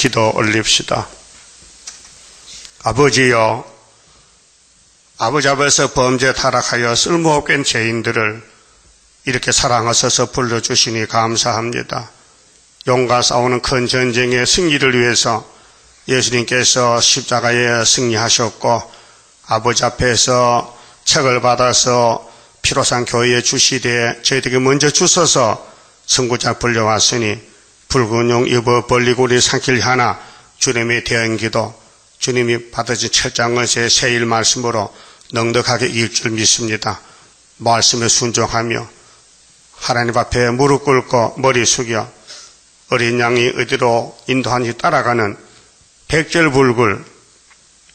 기도 올립시다. 아버지여, 아버지 앞에서 범죄 타락하여 쓸모없게 죄인들을 이렇게 사랑하셔서 불러주시니 감사합니다. 용과 싸우는 큰 전쟁의 승리를 위해서 예수님께서 십자가에 승리하셨고 아버지 앞에서 책을 받아서 피로산 교회에 주시되 저희에게 먼저 주셔서 선구자 불려왔으니 붉은 용 입어 벌리고리 산길 하나 주님의 대언기도 주님이 받으신 철장을 제 세일 말씀으로 넉넉하게 이길 줄 믿습니다. 말씀에 순종하며 하나님 앞에 무릎 꿇고 머리 숙여 어린 양이 어디로 인도하는지 따라가는 백절불굴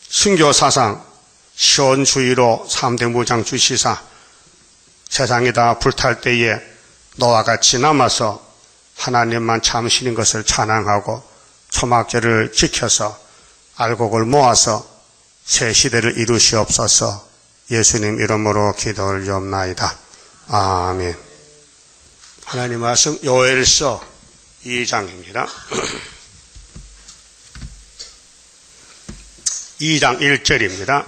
순교사상 시온주의로 3대 무장 주시사 세상이 다 불탈 때에 너와 같이 남아서 하나님만 참으시는 것을 찬양하고 초막절을 지켜서 알곡을 모아서 새 시대를 이루시옵소서. 예수님 이름으로 기도 올리옵나이다. 아멘. 하나님 말씀 요엘서 2장입니다. 2장 1절입니다.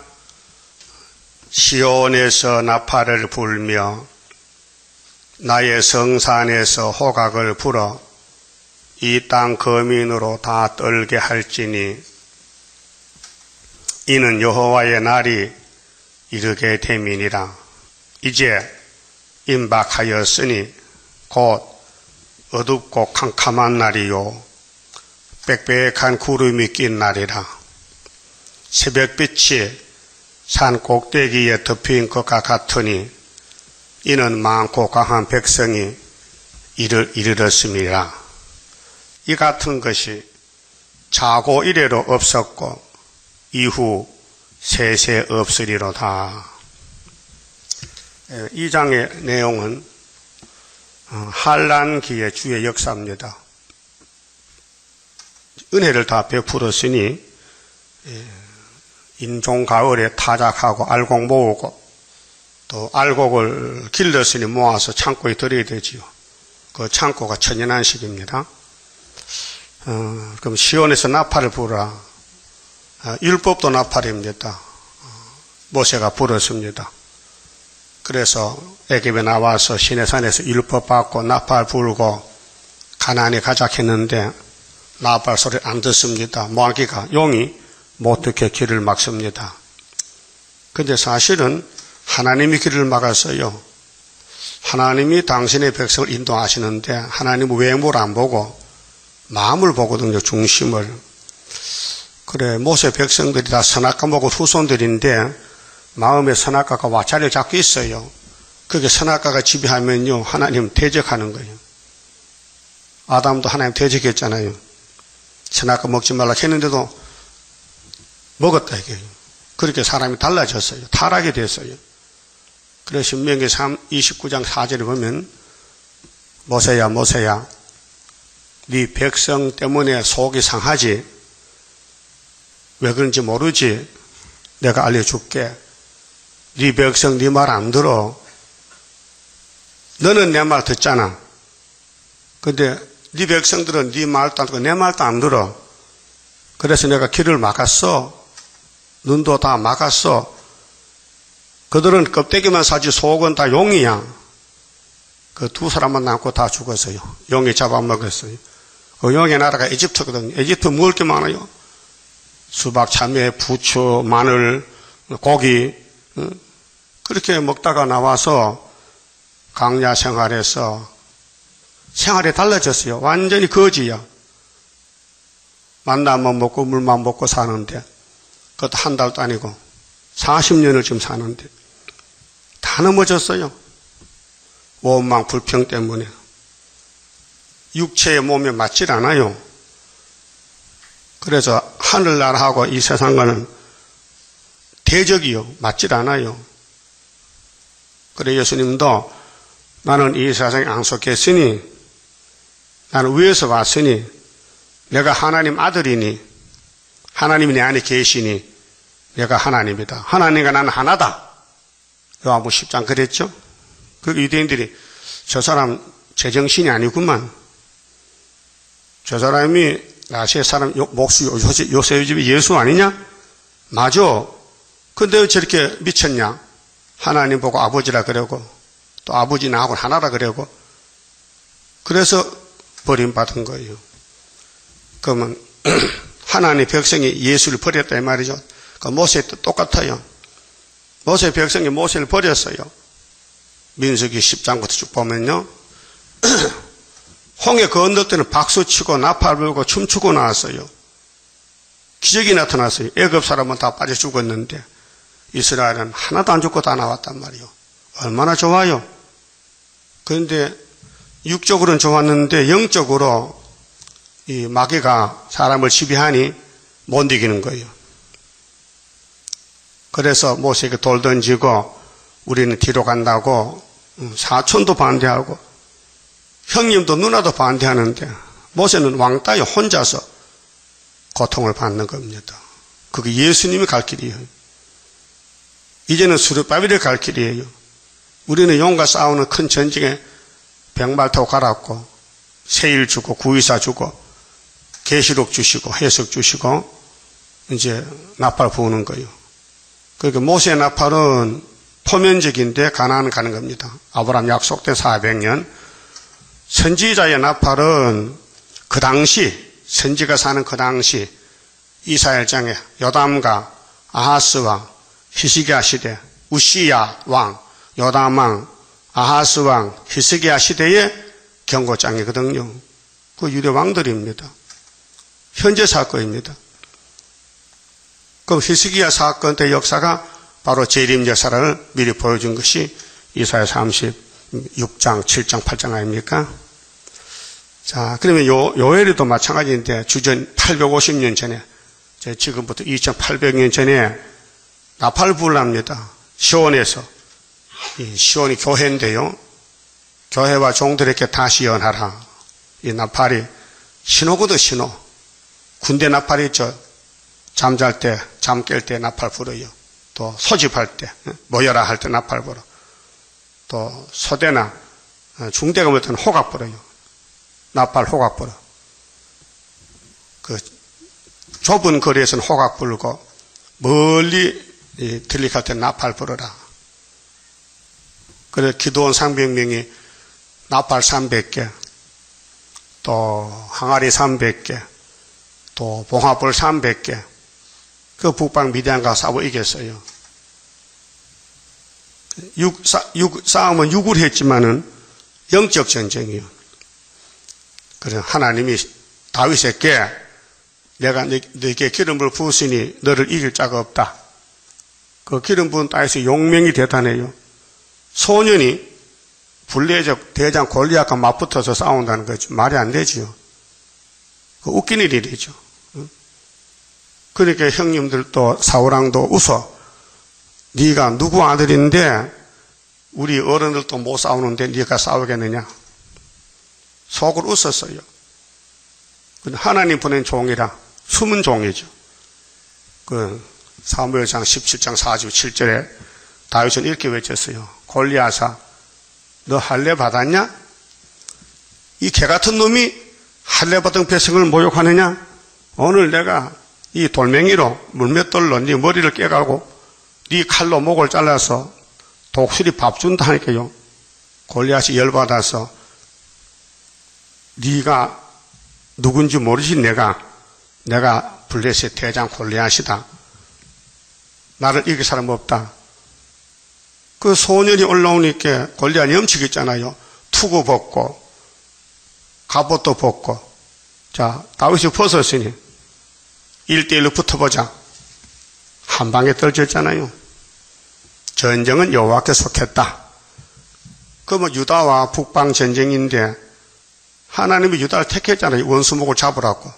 시온에서 나팔을 불며 나의 성산에서 호각을 불어 이 땅 거민으로 다 떨게 할지니 이는 여호와의 날이 이르게 됨이니라. 이제 임박하였으니 곧 어둡고 캄캄한 날이요 빽빽한 구름이 낀 날이라. 새벽빛이 산 꼭대기에 덮인 것과 같으니 이는 많고 강한 백성이 이를 이르렀습니다. 이 같은 것이 자고 이래로 없었고 이후 세세 없으리로다. 이 장의 내용은 한란기의 주의 역사입니다. 은혜를 다 베풀었으니 인종가을에 타작하고 알곡 모으고 또 알곡을 길렀으니 모아서 창고에 들여야 되지요. 그 창고가 천연한식입니다. 그럼 시온에서 나팔을 불어라. 율법도 나팔입니다. 모세가 불었습니다. 그래서 애굽에 나와서 시내산에서 율법 받고 나팔 불고 가나안에 가자 했는데 나팔 소리를 안 듣습니다. 모아기가 용이 못 듣게 길을 막습니다. 근데 사실은 하나님이 길을 막았어요. 하나님이 당신의 백성을 인도하시는데 하나님은 외모를 안 보고 마음을 보거든요. 중심을. 그래 모세 백성들이 다 선악과 먹은 후손들인데 마음에 선악과가 와자리를 잡고 있어요. 그게 선악과가 지배하면요 하나님 대적하는 거예요. 아담도 하나님 대적했잖아요. 선악과 먹지 말라 했는데도 먹었다 이게. 그렇게 사람이 달라졌어요. 타락이 됐어요. 그래서 신명기 29장 4절에 보면 모세야 모세야 네 백성 때문에 속이 상하지 왜 그런지 모르지 내가 알려줄게. 네 백성 네 말 안 들어. 너는 내 말 듣잖아. 근데 네 백성들은 네 말도 안 듣고 내 말도 안 들어. 그래서 내가 길을 막았어. 눈도 다 막았어. 그들은 껍데기만 사지 속은 다 용이야. 그 두 사람만 남고 다 죽었어요. 용이 잡아먹었어요. 그 용의 나라가 이집트거든요. 이집트 먹을 게 많아요. 수박, 참외, 부추, 마늘, 고기 그렇게 먹다가 나와서 강야 생활에서 생활이 달라졌어요. 완전히 거지야. 만나면 먹고 물만 먹고 사는데 그것도 한 달도 아니고 40년을 지금 사는데 다 넘어졌어요. 원망 불평 때문에 육체의 몸에 맞질 않아요. 그래서 하늘나라하고 이 세상과는 대적이요. 맞질 않아요. 그래 예수님도 나는 이 세상에 안 속했으니 나는 위에서 왔으니 내가 하나님 아들이니 하나님이 내 안에 계시니 내가 하나님이다. 하나님과 나는 하나다. 요한복음 10장 그랬죠? 그 유대인들이 저 사람 제정신이 아니구만. 저 사람이 나시의 사람 목수 요셉 집이 예수 아니냐? 맞아. 근데 왜 저렇게 미쳤냐? 하나님 보고 아버지라 그러고 또 아버지 나하고 하나라 그러고 그래서 버림받은 거예요. 그러면 하나님 백성이 예수를 버렸다 이 말이죠. 그러니까 모세도 똑같아요. 모세 백성이 모세를 버렸어요. 민수기 10장부터 쭉 보면요. 홍해 건널 때는 박수치고 나팔 불고 춤추고 나왔어요. 기적이 나타났어요. 애굽 사람은 다 빠져 죽었는데 이스라엘은 하나도 안 죽고 다 나왔단 말이에요. 얼마나 좋아요. 그런데 육적으로는 좋았는데 영적으로 이 마귀가 사람을 지배하니 못 이기는 거예요. 그래서 모세에게 돌 던지고 우리는 뒤로 간다고 사촌도 반대하고 형님도 누나도 반대하는데 모세는 왕따에 혼자서 고통을 받는 겁니다. 그게 예수님이 갈 길이에요. 이제는 스룹바벨이 갈 길이에요. 우리는 용과 싸우는 큰 전쟁에 백말 타고 갈았고 세일 주고 구의사 주고 계시록 주시고 해석 주시고 이제 나팔 부으는 거예요. 그러니까 모세의 나팔은 표면적인데 가나안 가는 겁니다. 아브라함 약속된 400년. 선지자의 나팔은 그 당시 선지가 사는 그 당시 이스라엘장에 요담과 아하스와 히스기야 시대 우시야 왕 요담 왕 아하스 왕 히스기야 시대의 경고장이거든요. 그 유대 왕들입니다. 현재 사건입니다. 그럼 히스기야 사건 때 역사가 바로 재림 역사를 미리 보여준 것이 이사야 36장, 7장, 8장 아닙니까? 자, 그러면 요엘에도 마찬가지인데 주전 850년 전에 지금부터 2800년 전에 나팔 불납니다. 시온에서 시온이 교회인데요. 교회와 종들에게 다시 연하라. 이 나팔이 신호거든 신호. 군대 나팔이 있죠. 잠잘 때, 잠 깰 때 나팔 불어요. 또 소집할 때, 모여라 할 때 나팔 불어. 또 소대나 중대가 볼 때는 호각 불어요. 나팔 호각 불어. 그 좁은 거리에서는 호각 불고 멀리 들릭할 때 나팔 불어라. 그래 기도원 상병명이 나팔 300개, 또 항아리 300개, 또 봉화불 300개. 그 북방 미디안과 싸워 이겼어요. 싸움은 육을 했지만은 영적 전쟁이요. 그래서 하나님이 다윗에게 내가 너에게 기름을 부으시니 너를 이길 자가 없다. 그 기름 부은 다윗의 용맹이 대단해요. 소년이 블레적 대장 골리앗과 맞붙어서 싸운다는 거죠. 말이 안 되지요. 그 웃긴 일이죠. 그러니까 형님들도 사울왕도 웃어. 네가 누구 아들인데 우리 어른들도 못 싸우는데 네가 싸우겠느냐. 속으로 웃었어요. 하나님 보낸 종이라 숨은 종이죠. 그 사무엘상 17장 4절 7절에 다윗은 이렇게 외쳤어요. 골리앗아 너 할례 받았냐? 이 개같은 놈이 할례 받은 백성을 모욕하느냐? 오늘 내가 이 돌멩이로 물맷돌로 네 머리를 깨가고 네 칼로 목을 잘라서 독수리 밥 준다 하니까요. 골리앗이 열받아서 네가 누군지 모르지 내가 블레셋 대장 골리앗이다. 나를 이길 사람 없다. 그 소년이 올라오니까 골리앗이 염치겠잖아요. 투구 벗고 갑옷도 벗고 자 다윗이 벗었으니 1대1로 붙어보자. 한 방에 떨어졌잖아요. 전쟁은 여호와께 속했다. 그러면 유다와 북방 전쟁인데 하나님이 유다를 택했잖아요. 원수목을 잡으라고.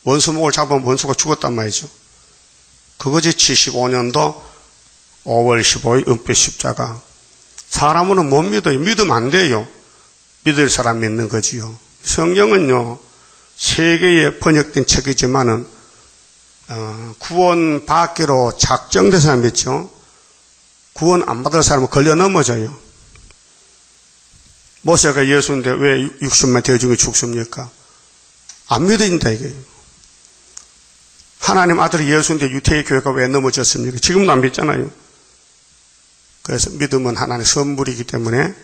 원수목을 잡으면 원수가 죽었단 말이죠. 그것이 75년도 5월 15일 은빛 십자가. 사람은 못 믿어요. 믿으면 안 돼요. 믿을 사람 믿는 거지요. 성경은요. 세계에 번역된 책이지만은 구원 받기로 작정된 사람 있죠. 구원 안 받을 사람은 걸려 넘어져요. 모세가 예수인데 왜 60만 대중이 죽습니까? 안 믿어진다 이거예요. 하나님 아들이 예수인데 유태의 교회가 왜 넘어졌습니까? 지금도 안 믿잖아요. 그래서 믿음은 하나님의 선물이기 때문에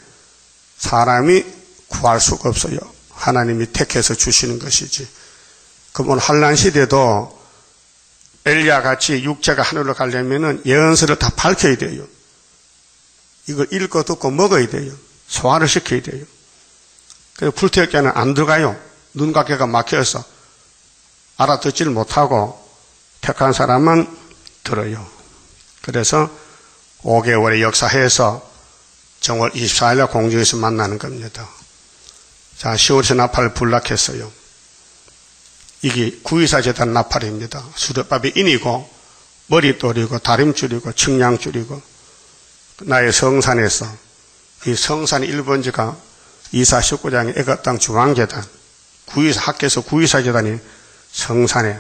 사람이 구할 수가 없어요. 하나님이 택해서 주시는 것이지. 그러면 환난 시대도 엘리야 같이 육체가 하늘로 가려면은 예언서를 다 밝혀야 돼요. 이걸 읽고 듣고 먹어야 돼요. 소화를 시켜야 돼요. 그래서 불태역자는 안 들어가요. 눈과 귀가 막혀서 알아듣지를 못하고 택한 사람만 들어요. 그래서 5개월의 역사해서 정월 24일날 공중에서 만나는 겁니다. 자, 10월에서 나팔을 불락했어요. 이게 구이사 제단 나팔입니다. 수레밥이 인이고 머릿돌이고 다림줄이고 측량줄이고 나의 성산에서 이 성산의 1번지가 이사 19장의 애가 땅 중앙재단 구이사 학교에서 구이사 제단이 성산에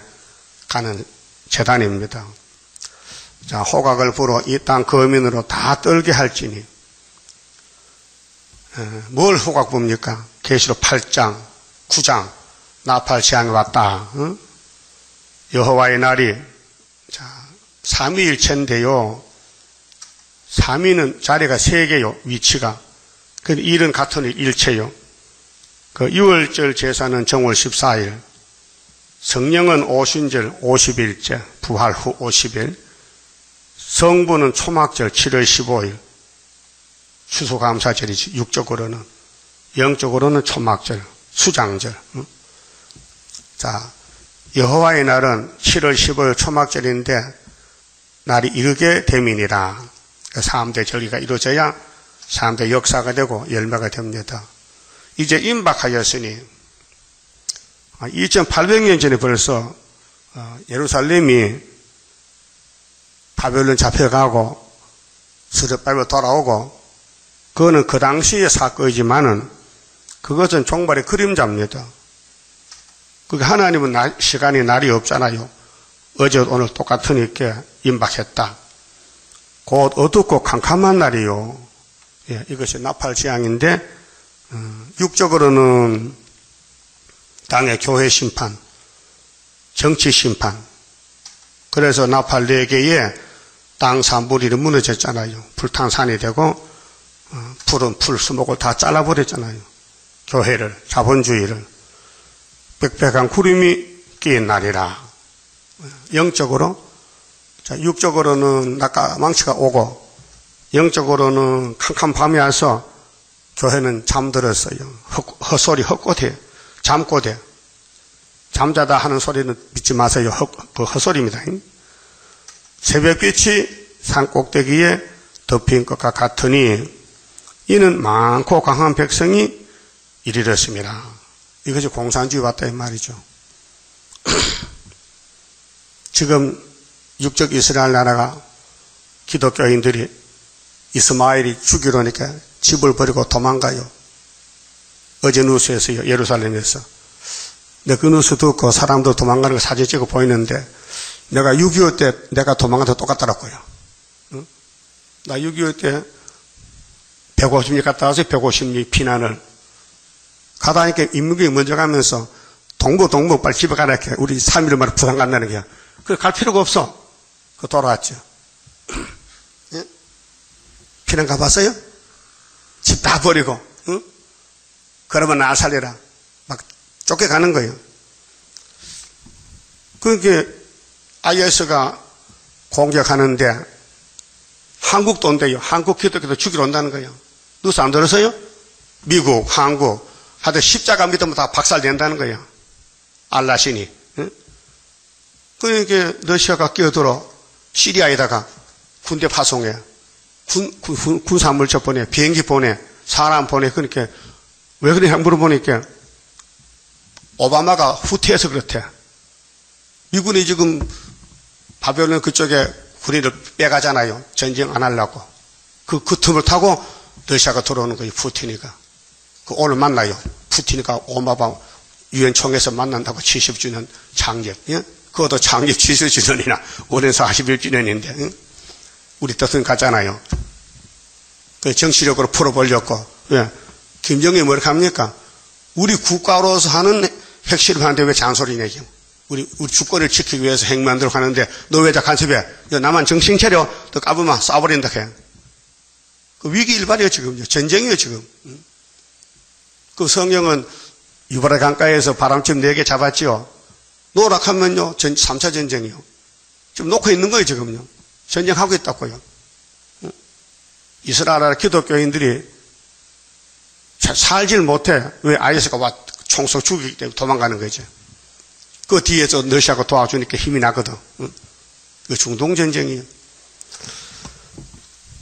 가는 재단입니다. 자, 호각을 불어 이 땅 거민으로 다 떨게 할지니 뭘 호각 봅니까? 계시록 8장 9장 나팔 재앙이 왔다. 여호와의 날이 자 3위일체인데요. 3위는 자리가 3개요. 위치가. 그 일은 같은 일체요. 그 6월절 제사는 정월 14일, 성령은 오순절 50일째, 부활 후 50일, 성부는 초막절 7월 15일, 추수감사절이지. 육적으로는. 영적으로는 초막절, 수장절. 자, 여호와의 날은 7월 15일 초막절인데 날이 이르게 됨이니라. 3대 절기가 이루어져야 3대 역사가 되고 열매가 됩니다. 이제 임박하였으니 2800년 전에 벌써 예루살렘이 바벨론 잡혀가고 스룹바벨 돌아오고 그거는 그 당시의 사건이지만은 그것은 종말의 그림자입니다. 그게 하나님은 시간이 날이 없잖아요. 어제 오늘 똑같으니까 임박했다. 곧 어둡고 캄캄한 날이요. 예, 이것이 나팔 재앙인데 육적으로는 당의 교회 심판, 정치 심판. 그래서 나팔 4개에 땅 산부리를 무너졌잖아요. 불탕산이 되고 풀은 풀 수목을 다 잘라버렸잖아요. 교회를, 자본주의를. 빽빽한 구름이 끼인 날이라. 영적으로, 자, 육적으로는 낙가망치가 오고, 영적으로는 캄캄 밤이 와서 교회는 잠들었어요. 헛소리, 헛고대, 잠고대. 잠자다 하는 소리는 믿지 마세요. 그 헛소리입니다. 새벽빛이 산 꼭대기에 덮인 것과 같으니 이는 많고 강한 백성이 이르렀습니다. 이것이 공산주의 왔다 이 말이죠. 지금 육적 이스라엘 나라가 기독교인들이 이스마엘이 죽이려니까 집을 버리고 도망가요. 어제 뉴스에서요. 예루살렘에서. 내가 그 뉴스 듣고 사람들 도망가는 거 사진 찍어 보이는데 내가 6.25 때 내가 도망간 거 똑같더라고요. 응? 나 6.25 때 150리 갔다 와서 150리 피난을 가다니까 인민국이 먼저 가면서 동부 빨리 집에 가라 이렇게 우리 3일 만에 부산 간다는 거야. 그 갈 필요가 없어. 그 돌아왔죠. 예? 피난 가봤어요? 집 다 버리고, 응? 그러면 나 살려라. 막 쫓겨가는 거예요. 그게 IS가 공격하는데 한국도 온대요. 한국 기독교도 죽이러 온다는 거예요. 뉴스 안 들었어요? 미국, 한국 하여튼 십자가 믿으면 다 박살낸다는 거예요. 알라신이. 응? 그러니까 러시아가 끼어들어 시리아에다가 군대 파송해. 군사물자 보내. 비행기 보내. 사람 보내. 그러니까 왜 그러냐 물어보니까 오바마가 후퇴해서 그렇대. 미군이 지금 바벨론 그쪽에 군인을 빼가잖아요. 전쟁 안 하려고. 그 틈을 타고 러시아가 들어오는 거예요. 푸틴이가. 오늘 만나요. 푸틴이가 오바마 유엔 총회에서 만난다고 70주년 창립. 예? 그것도 창립 70주년이나 올해서 41주년인데 응? 우리 뜻은 같잖아요. 그 정치력으로 풀어보려고. 예. 김정일이 뭐라고 합니까? 우리 국가로서 하는 핵실험하는데 왜 잔소리 내죠? 우리 주권을 지키기 위해서 핵 만들고 하는데, 너 왜 다 간섭해? 나만 정신 차려. 또 까부면 쏴버린다 해. 그 위기 일발이에요, 지금. 전쟁이에요, 지금. 그 성경은 유브라데 강가에서 바람점 4개 잡았지요. 노락하면요, 3차 전쟁이요. 지금 놓고 있는 거예요, 지금요. 전쟁하고 있다고요. 이스라엘 기독교인들이 살질 못해. 왜? IS가 와 총성 죽이기 때문에 도망가는 거죠. 그 뒤에서 러시아가 도와주니까 힘이 나거든. 그 중동전쟁이에요.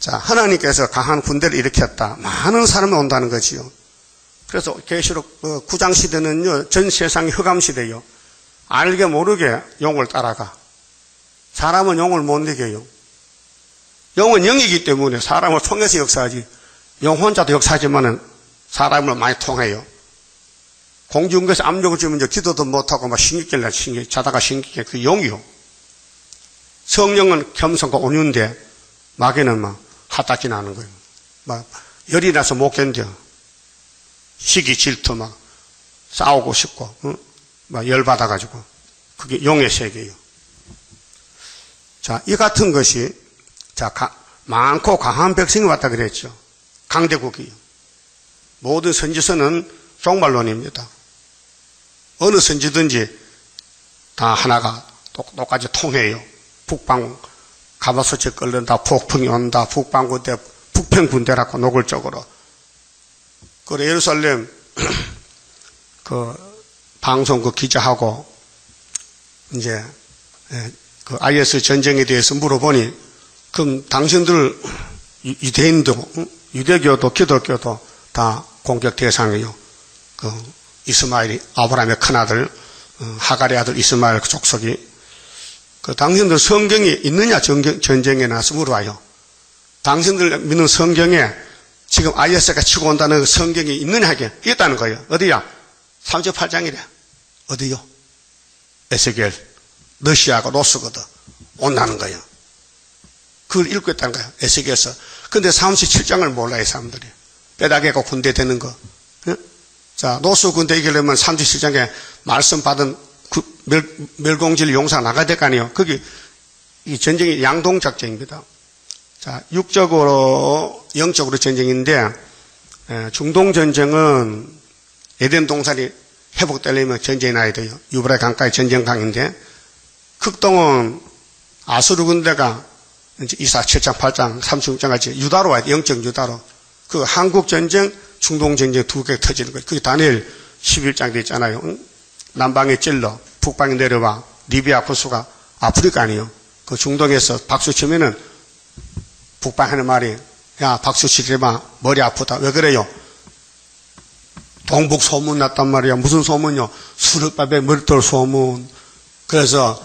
자, 하나님께서 강한 군대를 일으켰다. 많은 사람이 온다는 거지요. 그래서 계시록 9장 시대는요, 전 세상이 흑암 시대요. 알게 모르게 용을 따라가. 사람은 용을 못 이겨요. 용은 영이기 때문에 사람을 통해서 역사하지. 용 혼자도 역사하지만은 사람을 많이 통해요. 공중에서 압력을 주면 이제 기도도 못하고 막 신기길래 자다가 신기게 그 용이요. 성령은 겸손과 온유인데 마귀는 막 핫딱지 나는 거예요. 막 열이 나서 못 견뎌. 시기 질투 막 싸우고 싶고, 막 열받아가지고. 그게 용의 세계예요. 자, 이 같은 것이, 자, 많고 강한 백성이 왔다 그랬죠. 강대국이요. 모든 선지서는 종말론입니다. 어느 선지든지 다 하나가 똑같이 통해요. 북방 가마솥에 끓는다, 폭풍이 온다, 북방군대, 북평군대라고 노골적으로. 그래, 예루살렘, 방송 기자하고, 이제, 그 IS 전쟁에 대해서 물어보니, 그럼 당신들, 유대인도, 유대교도, 기독교도 다 공격 대상이에요. 이스마엘이, 아브라함의 큰아들, 하갈의 아들 이스마엘 그 족속이. 당신들 성경이 있느냐, 전쟁에 나서 물어봐요. 당신들 믿는 성경에 지금 IS가 치고 온다는 성경이 있느냐 하게 있다는 거예요. 어디야? 38장이래. 어디요? 에스겔. 러시아가 로스거든. 온다는 거예요. 그걸 읽고 있다는 거예요. 에스겔에서. 근데 37장을 몰라요, 사람들이. 빼다개고 군대 되는 거. 자, 노수 군대 이기려면 37장에 말씀 받은 멸공질 용사 나가야 될 거 아니에요. 거기, 이 전쟁이 양동작전입니다. 자, 육적으로, 영적으로 전쟁인데, 중동전쟁은 에덴 동산이 회복되려면 전쟁이 나야 돼요. 유브라데 강가의 전쟁강인데, 극동은 아수르 군대가 이제 이사 7장, 8장, 36장 같이 유다로 와야 돼. 영적 유다로. 그 한국전쟁, 중동전쟁 2개 터지는 거예요. 그게 다니엘 11장 돼 있잖아요. 응? 남방에 찔러, 북방에 내려와, 리비아 부수가 아프리카 아니에요. 그 중동에서 박수 치면은 북방 하는 말이, 야, 박수 치지 마. 머리 아프다. 왜 그래요? 동북 소문 났단 말이야. 무슨 소문요? 수르밥에 머리털 소문. 그래서,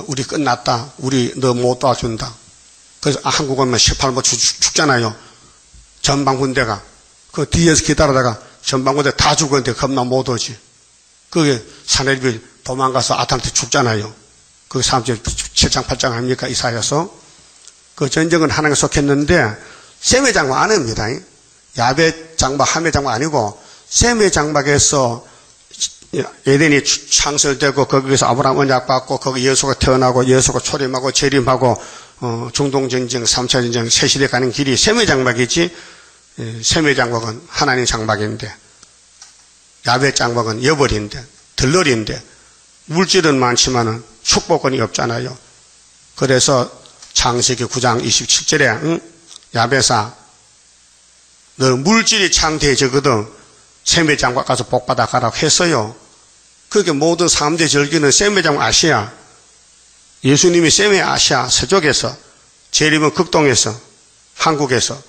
우리 끝났다. 우리 너 못 도와준다. 그래서 한국은 18번 죽잖아요. 전방군대가. 그 뒤에서 기다리다가 전방군대 다 죽었는데 겁나 못 오지. 그게 사내립이 도망가서 아탄한테 죽잖아요. 그 7장 8장 합니까? 이사야서. 그 전쟁은 하나님께 속했는데 셈의 장막 안 합니다. 야베 장막, 하메 장막 아니고 셈의 장막에서 에덴이 창설되고 거기서 아브라함 언약 받고 거기 예수가 태어나고 예수가 초림하고 재림하고 중동전쟁, 3차 전쟁, 새시대 가는 길이 셈의 장막이지 셈의 장막은 하나님 장막인데 야베 장막은 여벌인데 들러리인데 물질은 많지만은 축복권이 없잖아요. 그래서 창세기 9장 27절에 야베사 너 물질이 창대해지거든 셈의 장막 가서 복받아 가라고 했어요. 그게 모든 3대 절기는 셈의 장막 아시아 예수님이 셈의 아시아 서쪽에서 재림은 극동에서 한국에서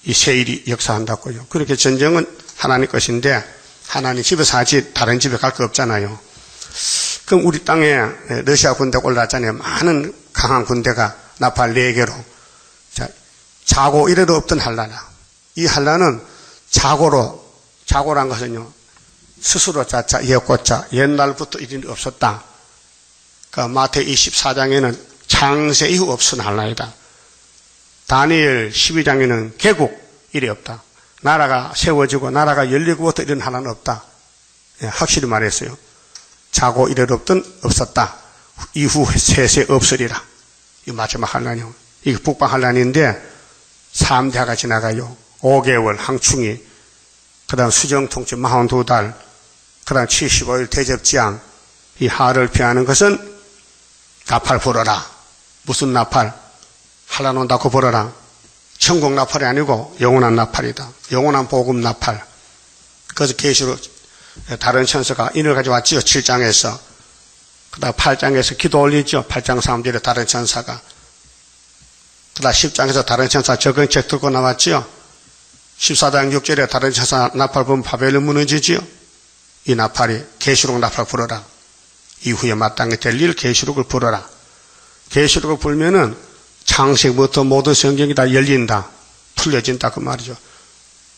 이 세일이 역사한다고요. 그렇게 전쟁은 하나님 것인데 하나님 집에서 하지 다른 집에 갈 거 없잖아요. 그럼 우리 땅에 러시아 군대가 올라왔잖아요. 많은 강한 군대가 나팔 4개로. 자, 자고 이래도 없던 한라나. 이 한라는 자고란 것은요. 스스로 자자, 예고자. 옛날부터 이런 일이 없었다. 그 마태 24장에는 창세 이후 없은 한라이다. 다니엘 12장에는 개국 일이 없다. 나라가 세워지고 나라가 열리고부터 이런 하나는 없다. 예, 확실히 말했어요. 자고 이르렀던 없었다. 이후 세세 없으리라. 이 마지막 환란이요. 이게 북방 환란인데 3대가 지나가요. 5개월 항충이, 그 다음 수정통치 42달, 그 다음 75일 대접지향. 이 하를 피하는 것은 나팔 불어라. 무슨 나팔? 환란 온다고 불어라. 천국 나팔이 아니고 영원한 나팔이다. 영원한 복음 나팔. 그래서 계시록 다른 천사가 인을 가져왔지요. 7장에서. 그 다음 8장에서 기도 올리죠. 8장 3절에 다른 천사가. 그 다음 10장에서 다른 천사 적은책 들고 나왔지요. 14장 6절에 다른 천사 나팔 부면 바벨론 무너지지요. 이 나팔이 계시록 나팔 불어라. 이후에 마땅히 될 일 계시록을 불어라. 계시록을 불면은 창세기부터 모든 성경이 다 열린다. 풀려진다. 그 말이죠.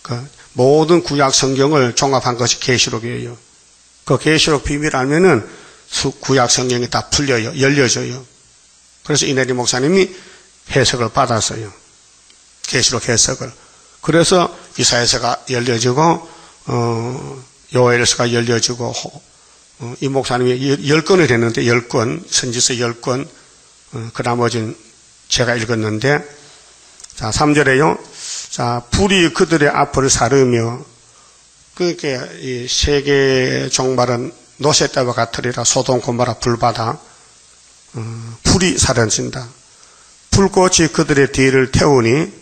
그 모든 구약 성경을 종합한 것이 계시록이에요. 그 계시록 비밀 알면은 구약 성경이 다 풀려요. 열려져요. 그래서 이내리 목사님이 해석을 받았어요. 계시록 해석을. 그래서 이사야서가 열려지고 요엘서가 열려지고 이 목사님이 10권을 했는데 10권, 선지서 10권, 그 나머지는 제가 읽었는데, 자, 3절에요. 자, 불이 그들의 앞을 사르며, 그러니까 이 세계 종말은 노새떼와 같으리라. 소돔 고모라 불바다. 불이 사라진다. 불꽃이 그들의 뒤를 태우니,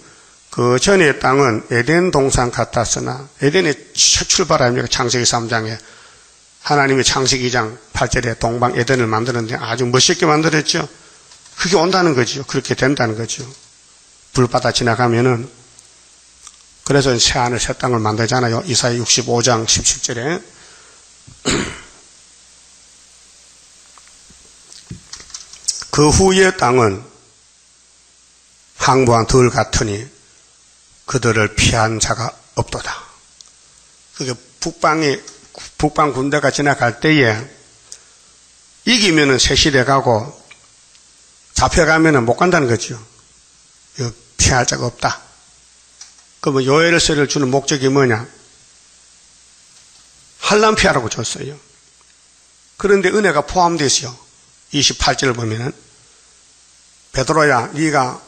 그 전의 땅은 에덴 동산 같았으나, 에덴의 출발합니다. 창세기 3장에. 하나님이 창세기 2장 8절에 동방 에덴을 만드는데 아주 멋있게 만들었죠. 그게 온다는 거죠. 그렇게 된다는 거죠. 불바다 지나가면은. 그래서 새하늘 새 땅을 만들잖아요. 이사야 65장 17절에. 그 후의 땅은 항구와 들 같으니 그들을 피한 자가 없도다. 그게 북방 군대가 지나갈 때에 이기면은 세실해 가고 잡혀가면은 못 간다는 거죠. 피할 자가 없다. 그러면 요엘서를 주는 목적이 뭐냐? 환난 피하라고 줬어요. 그런데 은혜가 포함되어 있어요. 28절을 보면은 베드로야 네가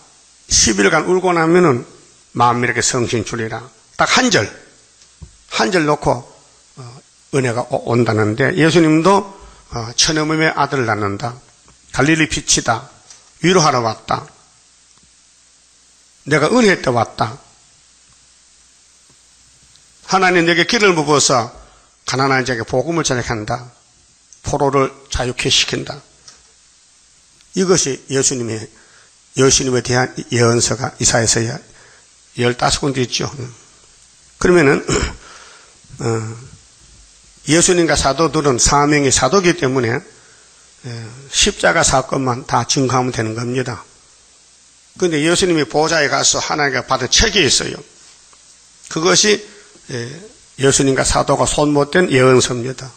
10일간 울고 나면은 만민에게 성신 주리라. 딱 한 절 놓고 은혜가 온다는데 예수님도 천어멈의 아들을 낳는다. 갈릴리 빛이다. 위로하러 왔다. 내가 은혜 때 왔다. 하나님 내게 길을 부어서 가난한 자에게 복음을 전해간다. 포로를 자유케 시킨다. 이것이 예수님에 대한 예언서가 이사야서에 15군데 있죠. 그러면은 예수님과 사도들은 사명이 사도이기 때문에 십자가 사건만 다 증거하면 되는 겁니다. 그런데 예수님이 보좌에 가서 하나님께 받은 책이 있어요. 그것이 예수님과 사도가 손 못 댄 예언서입니다.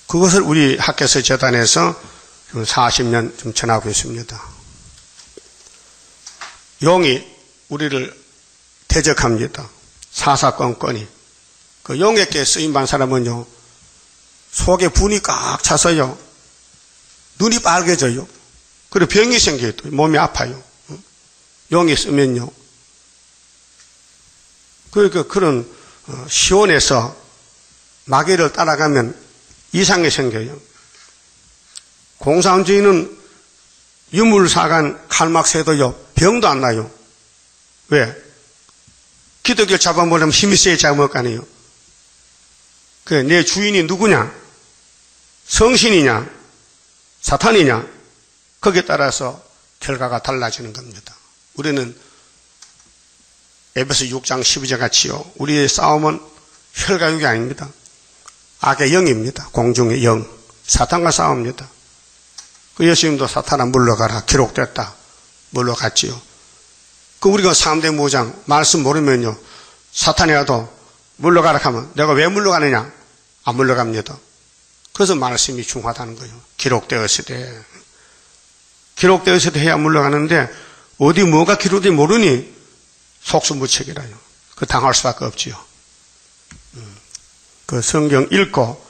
그것을 우리 학교에서 재단에서 40년 좀 전하고 있습니다. 용이 우리를 대적합니다. 사사건건이. 그 용에게 쓰임받은 사람은요, 속에 분이 꽉 차서요, 눈이 빨개져요. 그리고 병이 생겨요. 몸이 아파요. 용이 쓰면요. 그러니까 그런 시온에서 마귀를 따라가면 이상이 생겨요. 공산주의는 유물사간 칼막새도요, 병도 안 나요. 왜? 기독교를 잡아먹으려면 힘이 세게 잡아먹을 거 아니에요. 내 주인이 누구냐? 성신이냐? 사탄이냐? 거기에 따라서 결과가 달라지는 겁니다. 우리는 에베소 6장 12절 같이요. 우리의 싸움은 혈과육이 아닙니다. 악의 영입니다. 공중의 영. 사탄과 싸웁니다. 그 예수님도 사탄아 물러가라. 기록됐다. 물러갔지요. 그 우리가 3대 무장 말씀 모르면요. 사탄이라도 물러가라 하면 내가 왜 물러가느냐? 안 물러갑니다. 그래서 말씀이 중요하다는 거예요. 기록되었을 때. 기록되었을 때 해야 물러가는데 어디 뭐가 기록되지 모르니 속수무책이라요. 그 당할 수밖에 없지요. 그 성경 읽고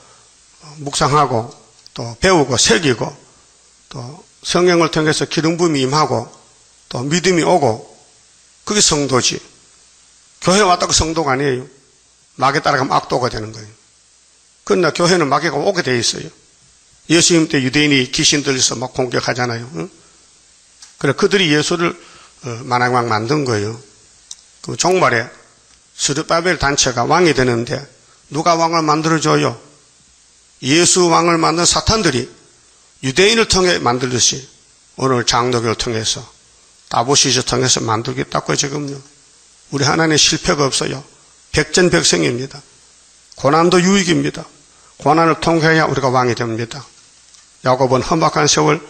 묵상하고 또 배우고 새기고 또 성령을 통해서 기름 부음이 임하고 또 믿음이 오고 그게 성도지. 교회 왔다고 성도가 아니에요. 마귀에 따라가면 악도가 되는 거예요. 그러나 교회는 마귀가 오게 돼 있어요. 예수님 때 유대인이 귀신 들려서 막 공격하잖아요. 응? 그래 그들이 예수를 만왕왕 만든 거예요. 그 종말에 스룹바벨 단체가 왕이 되는데 누가 왕을 만들어줘요? 예수 왕을 만든 사탄들이 유대인을 통해 만들듯이 오늘 장로교를 통해서 다보시를 통해서 만들겠다고요. 지금요. 우리 하나님 실패가 없어요. 백전백승입니다. 고난도 유익입니다. 고난을 통해야 우리가 왕이 됩니다. 야곱은 험악한 세월,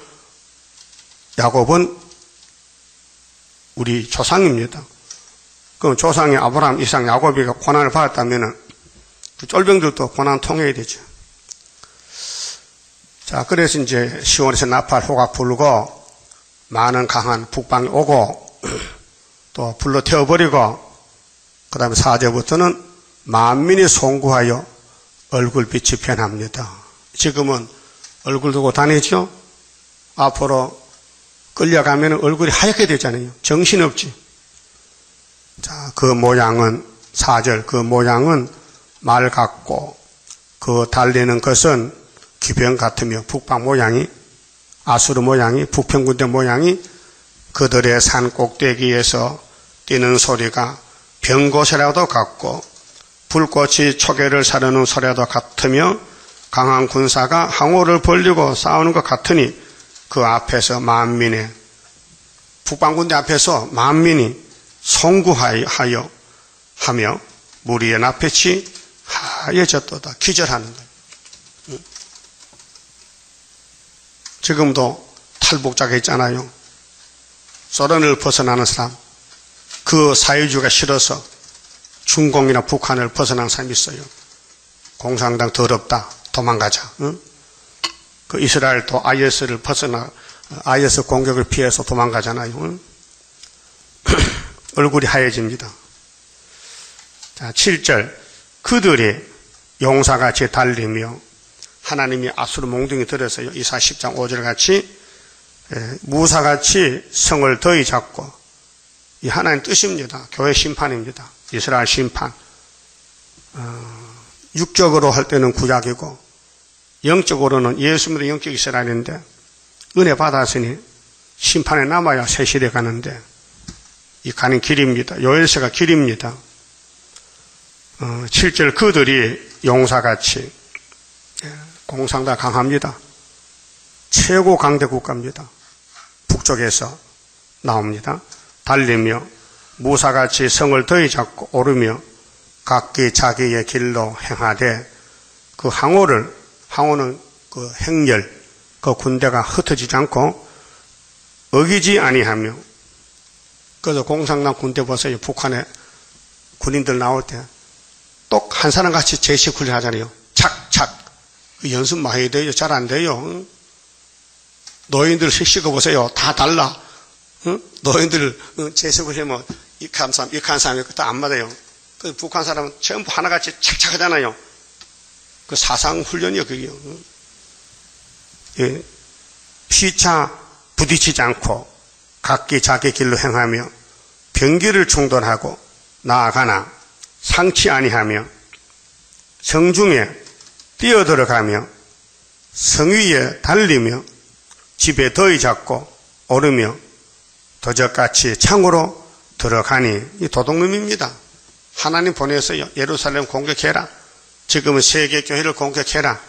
야곱은 우리 조상입니다. 그럼 조상이 아브라함, 이삭, 야곱이 고난을 받았다면 그 쫄병들도 고난 통해야 되죠. 자, 그래서 이제 시온에서 나팔 호각 불고 많은 강한 북방이 오고 또 불로 태워버리고 그 다음에 4절부터는 만민이 송구하여 얼굴빛이 변합니다. 지금은 얼굴 두고 다니죠. 앞으로 끌려가면 얼굴이 하얗게 되잖아요. 정신없지. 자, 그 모양은 4절 그 모양은 말 같고 그 달리는 것은 기병 같으며 북방 모양이 아수르 모양이 북평군대 모양이 그들의 산 꼭대기에서 뛰는 소리가 병곳이라도 같고 불꽃이 초계를 사르는 소리라도 같으며 강한 군사가 항우를 벌리고 싸우는 것 같으니 그 앞에서 만민의 북방군대 앞에서 만민이 송구하여 하며 무리의 낯빛이 하얘졌도다. 기절하는 거예요. 지금도 탈북자가 있잖아요. 소련을 벗어나는 사람, 그 사회주의가 싫어서 중공이나 북한을 벗어난 사람이 있어요. 공산당 더럽다, 도망가자. 응? 그 이스라엘도 IS를 벗어나, IS 공격을 피해서 도망가잖아요. 응? 얼굴이 하얘집니다. 자, 7절. 그들이 용사같이 달리며 하나님이 아수르 몽둥이 들어서요. 이사 10장 5절 같이 무사같이 성을 더이 잡고 이 하나님 뜻입니다. 교회 심판입니다. 이스라엘 심판. 육적으로 할 때는 구약이고 영적으로는 예수 믿는 영적 이스라엘인데 은혜 받았으니 심판에 남아야 새 시대 가는데 이 가는 길입니다. 요엘서가 길입니다. 7절 그들이 용사같이 공산당 강합니다. 최고 강대 국가입니다. 북쪽에서 나옵니다. 달리며 무사같이 성을 더이 잡고 오르며 각기 자기의 길로 행하되 그 항우는 그 행렬 그 군대가 흩어지지 않고 어기지 아니하며 그래서 공산당 군대 보세요. 북한에 군인들 나올 때 똑 한 사람 같이 제시 훈련 하잖아요. 착착 연습 많이 해야 돼요. 잘 안 돼요. 노인들 씩씩거 보세요. 다 달라. 노인들 제시 훈련하면 익한 사람이 다 안 맞아요. 그 북한 사람은 전부 하나같이 착착 하잖아요. 그 사상 훈련이요, 그게요. 예. 피차 부딪히지 않고 각기 자기 길로 행하며 병기를 충돌하고 나아가나 상치 아니하며 성중에 뛰어들어가며 성위에 달리며 집에 더이 잡고 오르며 도적같이 창으로 들어가니 이 도둑놈입니다. 하나님 보내서요. 예루살렘 공격해라. 지금은 세계 교회를 공격해라.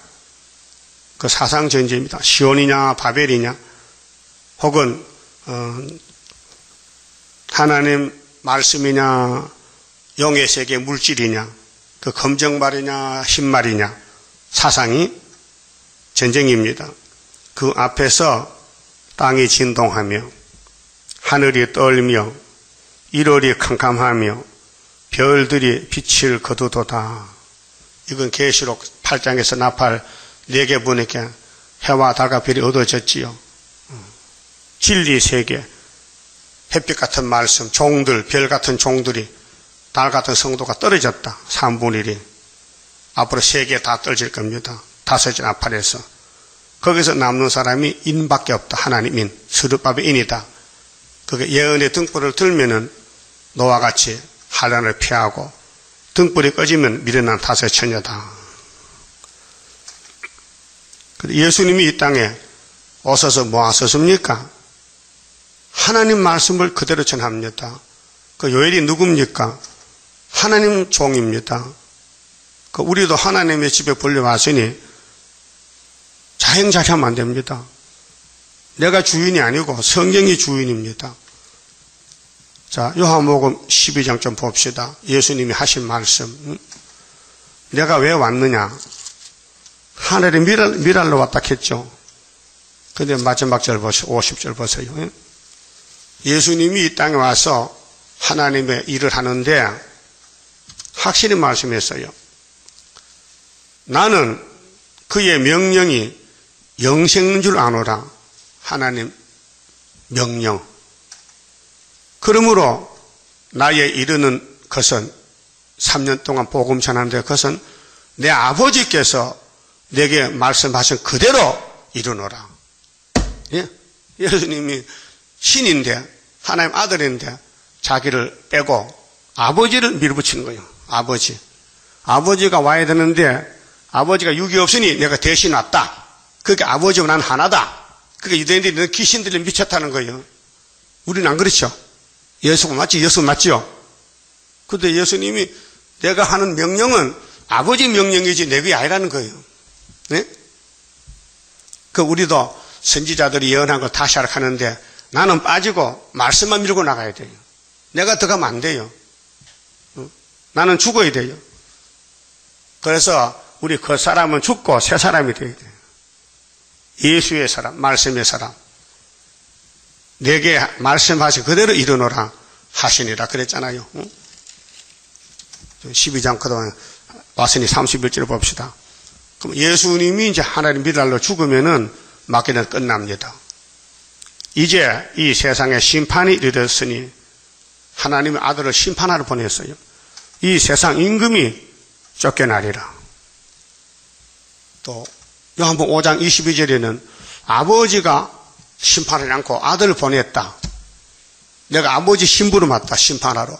그 사상 전쟁입니다. 시온이냐 바벨이냐 혹은 하나님 말씀이냐 영의 세계 물질이냐 그 검정말이냐 흰말이냐 사상이 전쟁입니다. 그 앞에서 땅이 진동하며 하늘이 떨며 일월이 캄캄하며 별들이 빛을 거두도다. 이건 계시록 8장에서 나팔 4개 보니까 해와 달과 별이 얻어졌지요. 진리 세계, 햇빛 같은 말씀, 종들, 별 같은 종들이 달 같은 성도가 떨어졌다. 3분의 1이. 앞으로 세계 다 떨어질 겁니다. 다섯째 나팔에서. 거기서 남는 사람이 인밖에 없다. 하나님인, 스룹바벨 인이다. 그게 예언의 등불을 들면은 노와 같이 환난을 피하고 등불이 꺼지면 미련한 다섯 처녀다. 예수님이 이 땅에 오셔서 뭐 하셨습니까? 하나님 말씀을 그대로 전합니다. 그 요엘이 누굽니까? 하나님 종입니다. 우리도 하나님의 집에 불려왔으니 자행자리하면 안 됩니다. 내가 주인이 아니고 성경이 주인입니다. 자, 요한복음 12장 좀 봅시다. 예수님이 하신 말씀. 내가 왜 왔느냐? 하늘의 미랄로 왔다 했죠. 근데 마지막 절 보세요. 50절 보세요. 예수님이 이 땅에 와서 하나님의 일을 하는데 확실히 말씀했어요. 나는 그의 명령이 영생인 줄 아노라. 하나님 명령. 그러므로 나의 이르는 것은 3년 동안 복음 전하는데 그것은 내 아버지께서 내게 말씀하신 그대로 이루노라. 예? 예수님이 신인데 하나님 아들인데 자기를 빼고 아버지를 밀어붙이는 거예요. 아버지. 아버지가 와야 되는데 아버지가 육이 없으니 내가 대신 왔다. 그게 아버지와 난 하나다. 그게 유대인들이 귀신들이 미쳤다는 거예요. 우리는 안 그렇죠. 예수가 맞지? 예수 맞죠? 근데 예수님이 내가 하는 명령은 아버지 명령이지 내 게 아니라는 거예요. 네? 우리도 선지자들이 예언한 거 다시 하락하는데 나는 빠지고 말씀만 밀고 나가야 돼요. 내가 들어가면 안 돼요. 나는 죽어야 돼요. 그래서 우리 그 사람은 죽고 새 사람이 돼야 돼요. 예수의 사람, 말씀의 사람. 내게 말씀하신 그대로 이루노라 하시니라 그랬잖아요. 12장 그동안 왔으니 31절을 봅시다. 그럼 예수님이 이제 하나님 미랄로 죽으면은 맡기는 끝납니다. 이제 이 세상에 심판이 이르렀으니 하나님의 아들을 심판하러 보냈어요. 이 세상 임금이 쫓겨나리라. 또 요한복음 5장 22절에는 아버지가 심판하지 않고 아들을 보냈다. 내가 아버지 신부로 맞다. 심판하러.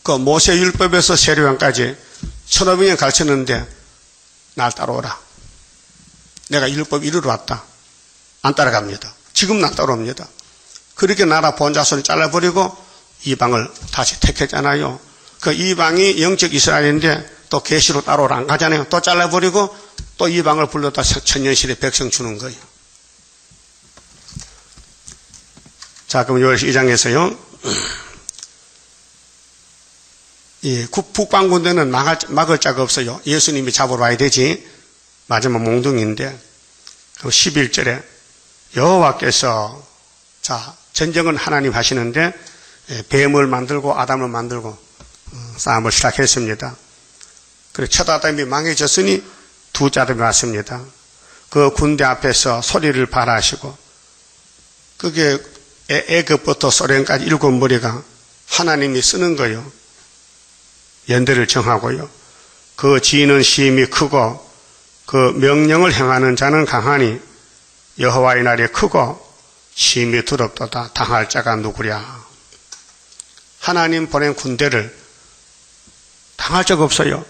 그 모세율법에서 세례요한까지 1500년 가르쳤는데 날 따라오라. 내가 율법 이루러 왔다. 안 따라갑니다. 지금 나 따라옵니다. 그렇게 나라 본자손을 잘라버리고 이방을 다시 택했잖아요. 그 이방이 영적 이스라엘인데 또 계시로 따라오라 안 가잖아요. 또 잘라버리고 또 이방을 불렀다 천년실에 백성 주는 거예요. 자, 그럼 요엘 2장에서요. 이 북방군대는 막을 자가 없어요. 예수님이 잡으러 와야 되지. 마지막 몽둥이인데 11절에 여호와께서 자 전쟁은 하나님 하시는데 뱀을 만들고 아담을 만들고 싸움을 시작했습니다. 그리고 첫 아담이 망해졌으니 두째 아담이 왔습니다. 그 군대 앞에서 소리를 발하시고 그게 애굽부터 소련까지 7머리가 하나님이 쓰는 거예요. 연대를 정하고요. 그 지는 심히 크고 그 명령을 행하는 자는 강하니 여호와의 날이 크고 심히 두렵도다. 당할 자가 누구랴. 하나님 보낸 군대를 당할 자가 없어요.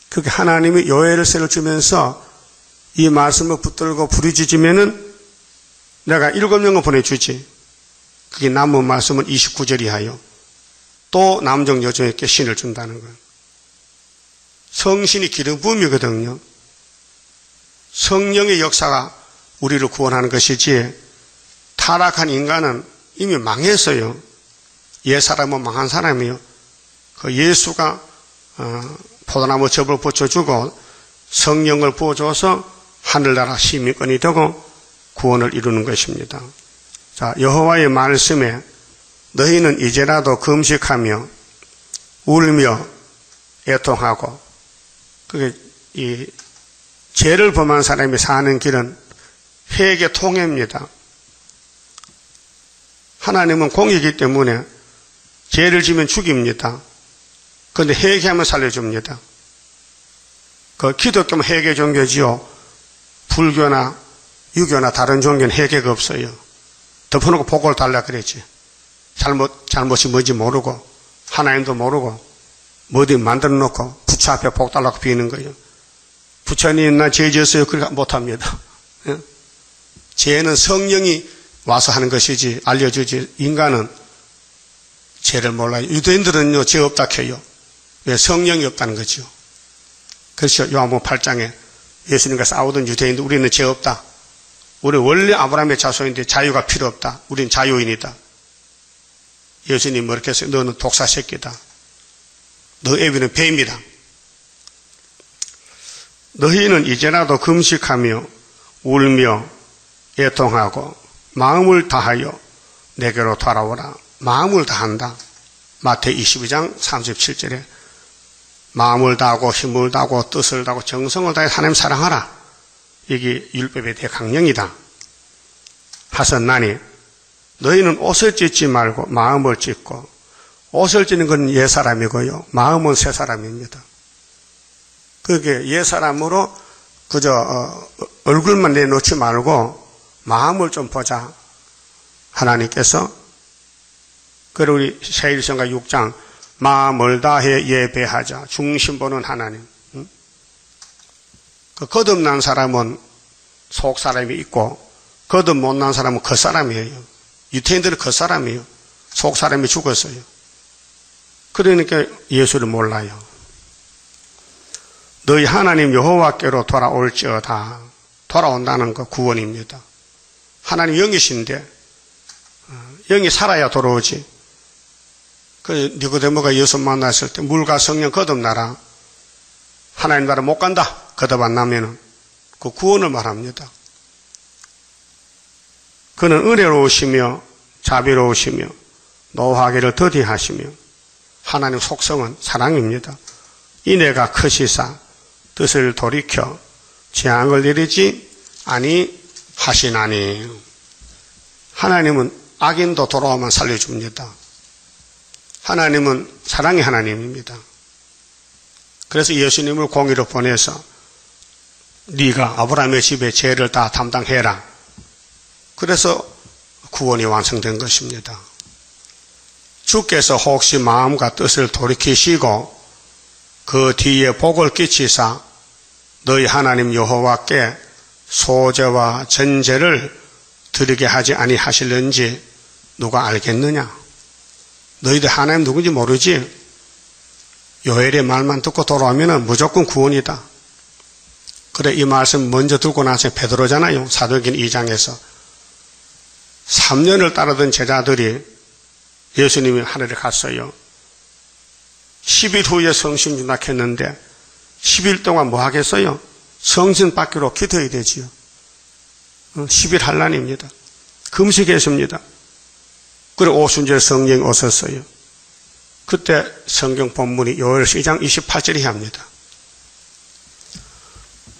그게 하나님이 요엘을 새로 주면서 이 말씀을 붙들고 부르짖으면은 내가 7명을 보내주지. 그게 남은 말씀은 29절이 하여 또 남정 여종에게 신을 준다는 거예요. 성신이 기름 부음이거든요. 성령의 역사가 우리를 구원하는 것이지 타락한 인간은 이미 망했어요. 옛사람은 망한 사람이에요. 그 예수가 포도나무 접을 붙여주고 성령을 부어줘서 하늘나라 시민권이 되고 구원을 이루는 것입니다. 자, 여호와의 말씀에 너희는 이제라도 금식하며 울며 애통하고 그게 이 죄를 범한 사람이 사는 길은 회개 통해입니다. 하나님은 공이기 때문에 죄를 지면 죽입니다. 그런데 회개하면 살려줍니다. 그 기독교는 회개 종교지요. 불교나 유교나 다른 종교는 회개가 없어요. 덮어놓고 복을 달라 그랬지. 잘못이 뭔지 모르고 하나님도 모르고 뭐든 만들어 놓고 부처 앞에 복 달라고 비는 거예요. 부처님 나 죄 지었어요. 그러니까 못합니다. 죄는 성령이 와서 하는 것이지 알려주지 인간은 죄를 몰라요. 유대인들은요 죄 없다 해요. 왜? 성령이 없다는 거죠. 그렇죠. 요한복음 8장에 예수님과 싸우던 유대인들 우리는 죄 없다. 우리 원래 아브라함의 자손인데 자유가 필요 없다. 우리는 자유인이다. 예수님 뭐렇게 했어요? 너는 독사 새끼다. 너 애비는 뱀이다. 너희는 이제라도 금식하며 울며 애통하고 마음을 다하여 내게로 돌아오라. 마음을 다한다. 마태복음 22장 37절에 마음을 다하고 힘을 다하고 뜻을 다하고 정성을 다해 하나님 사랑하라. 이게 율법의 대강령이다. 하셨나니 너희는 옷을 찢지 말고 마음을 찢고 옷을 찢는 건 옛사람이고요. 마음은 새사람입니다. 그게 옛사람으로 그저 얼굴만 내놓지 말고 마음을 좀 보자. 하나님께서 그리고 우리 세일성가 6장 마음을 다해 예배하자. 중심 보는 하나님. 그 거듭난 사람은 속 사람이 있고 거듭 못난 사람은 겉사람이에요. 유태인들은 겉사람이에요. 속 사람이 죽었어요. 그러니까 예수를 몰라요. 너희 하나님 여호와께로 돌아올지어다. 돌아온다는 거 구원입니다. 하나님 영이신데 영이 살아야 돌아오지. 그 니고데모가 예수 만났을 때 물과 성령 거듭나라. 하나님 나라 못 간다. 거듭 안 나면은 그 구원을 말합니다. 그는 은혜로우시며 자비로우시며 노하기를 더디하시며 하나님 속성은 사랑입니다. 인애가 크시사 뜻을 돌이켜 재앙을 내리지 아니하시나니. 하나님은 악인도 돌아오면 살려줍니다. 하나님은 사랑의 하나님입니다. 그래서 예수님을 공의로 보내서 네가 아브라함의 집에 죄를 다 담당해라. 그래서 구원이 완성된 것입니다. 주께서 혹시 마음과 뜻을 돌이키시고 그 뒤에 복을 끼치사 너희 하나님 여호와께 소제와 전제를 드리게 하지 아니하실는지 누가 알겠느냐? 너희들 하나님 누군지 모르지? 요엘의 말만 듣고 돌아오면 무조건 구원이다. 그래 이 말씀 먼저 듣고 나서 베드로잖아요. 사도행전 2장에서 3년을 따르던 제자들이 예수님이 하늘에 갔어요. 10일 후에 성신 윤락했는데 10일 동안 뭐 하겠어요? 성신 받기로 기도해야 되지요. 10일 한란입니다. 금식했습니다. 그리고 오순절 성령이 오셨어요. 그때 성경 본문이 요엘서 2장 28절이 합니다.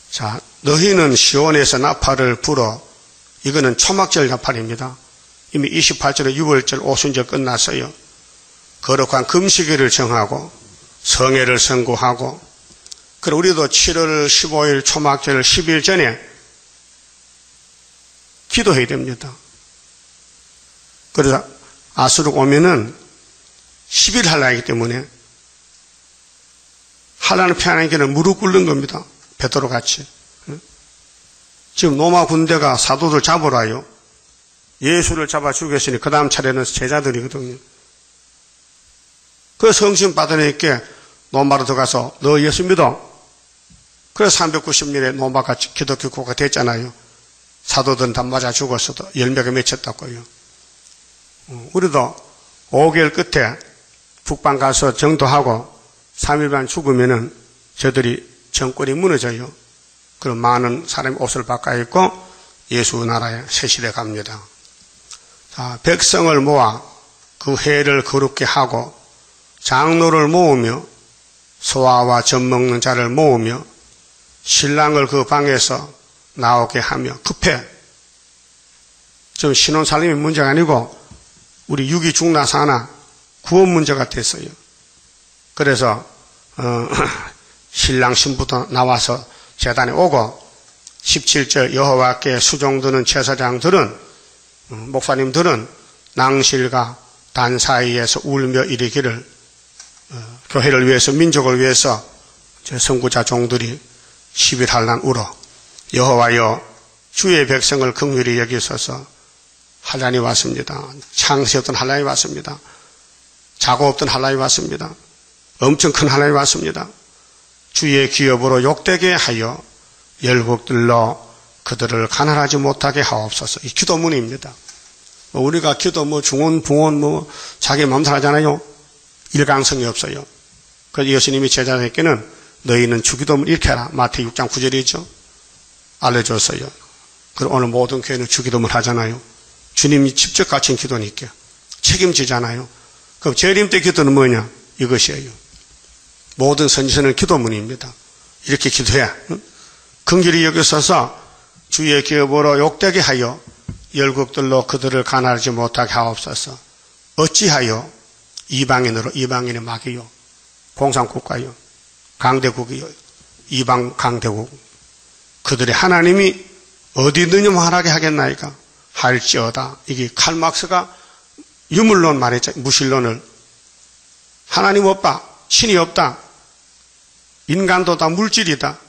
자, 너희는 시온에서 나팔을 불어. 이거는 초막절 나팔입니다. 이미 28절에 6월절 오순절 끝났어요. 거룩한 금식일을 정하고 성회를 선고하고 그리고 우리도 7월 15일 초막절 10일 전에 기도해야 됩니다. 그래서 아수르가 오면은 10일 할라이기 때문에 할라는 피하는 길은 무릎 꿇는 겁니다. 베드로 같이. 지금 로마 군대가 사도들 잡으라요. 예수를 잡아 죽였으니 그 다음 차례는 제자들이거든요. 그 성신 받으니까 로마로 들어가서 너 예수 믿어. 그래서 390년에 로마가 기독교 국가가 됐잖아요. 사도들은 다 맞아 죽었어도 열매가 맺혔다고요. 우리도 5개월 끝에 북방 가서 정도하고 3일만 죽으면은 저들이 정권이 무너져요. 그럼 많은 사람이 옷을 바꿔 입고 예수 나라에 세실해 갑니다. 자, 백성을 모아 그 회를 거룩게 하고 장로를 모으며 소아와 젖 먹는 자를 모으며 신랑을 그 방에서 나오게 하며 급해. 좀 신혼살림이 문제가 아니고 우리 육이 죽나 사나 구원 문제가 됐어요. 그래서 신랑 신부도 나와서 제단에 오고 17절 여호와께 수종드는 제사장들은 목사님들은 낭실과 단 사이에서 울며 이르기를 교회를 위해서 민족을 위해서 선구자 종들이 10일 날 울어 여호와여 주의 백성을 긍휼히 여기소서. 환란이 왔습니다. 창세 없던 환란이 왔습니다. 자고 없던 환란이 왔습니다. 엄청 큰 환란이 왔습니다. 주의 기업으로 욕되게 하여 열국들로 그들을 가난하지 못하게 하옵소서. 이 기도문입니다. 우리가 기도 중언 부언 자기 마음대로 하잖아요. 일관성이 없어요. 그래서 예수님이 제자들에게는 너희는 주기도문 이렇게 해라. 마태복음 6장 9절이죠. 알려줬어요. 그리고 오늘 모든 교회는 주기도문 하잖아요. 주님이 직접 가르친 기도니까 책임지잖아요. 그럼 재림 때 기도는 뭐냐? 이것이에요. 모든 선지서는 기도문입니다. 이렇게 기도해. 긍휼히 여기소서. 주의 기업으로 욕되게 하여 열국들로 그들을 가난하지 못하게 하옵소서. 어찌하여 이방인의 막이요, 공산국가요, 강대국이요, 이방 강대국, 그들의 하나님이 어디 있느냐 말하게 하겠나이까? 할지어다. 이게 칼막스가 유물론 말했죠. 무신론을. 하나님 없다. 신이 없다. 인간도 다 물질이다.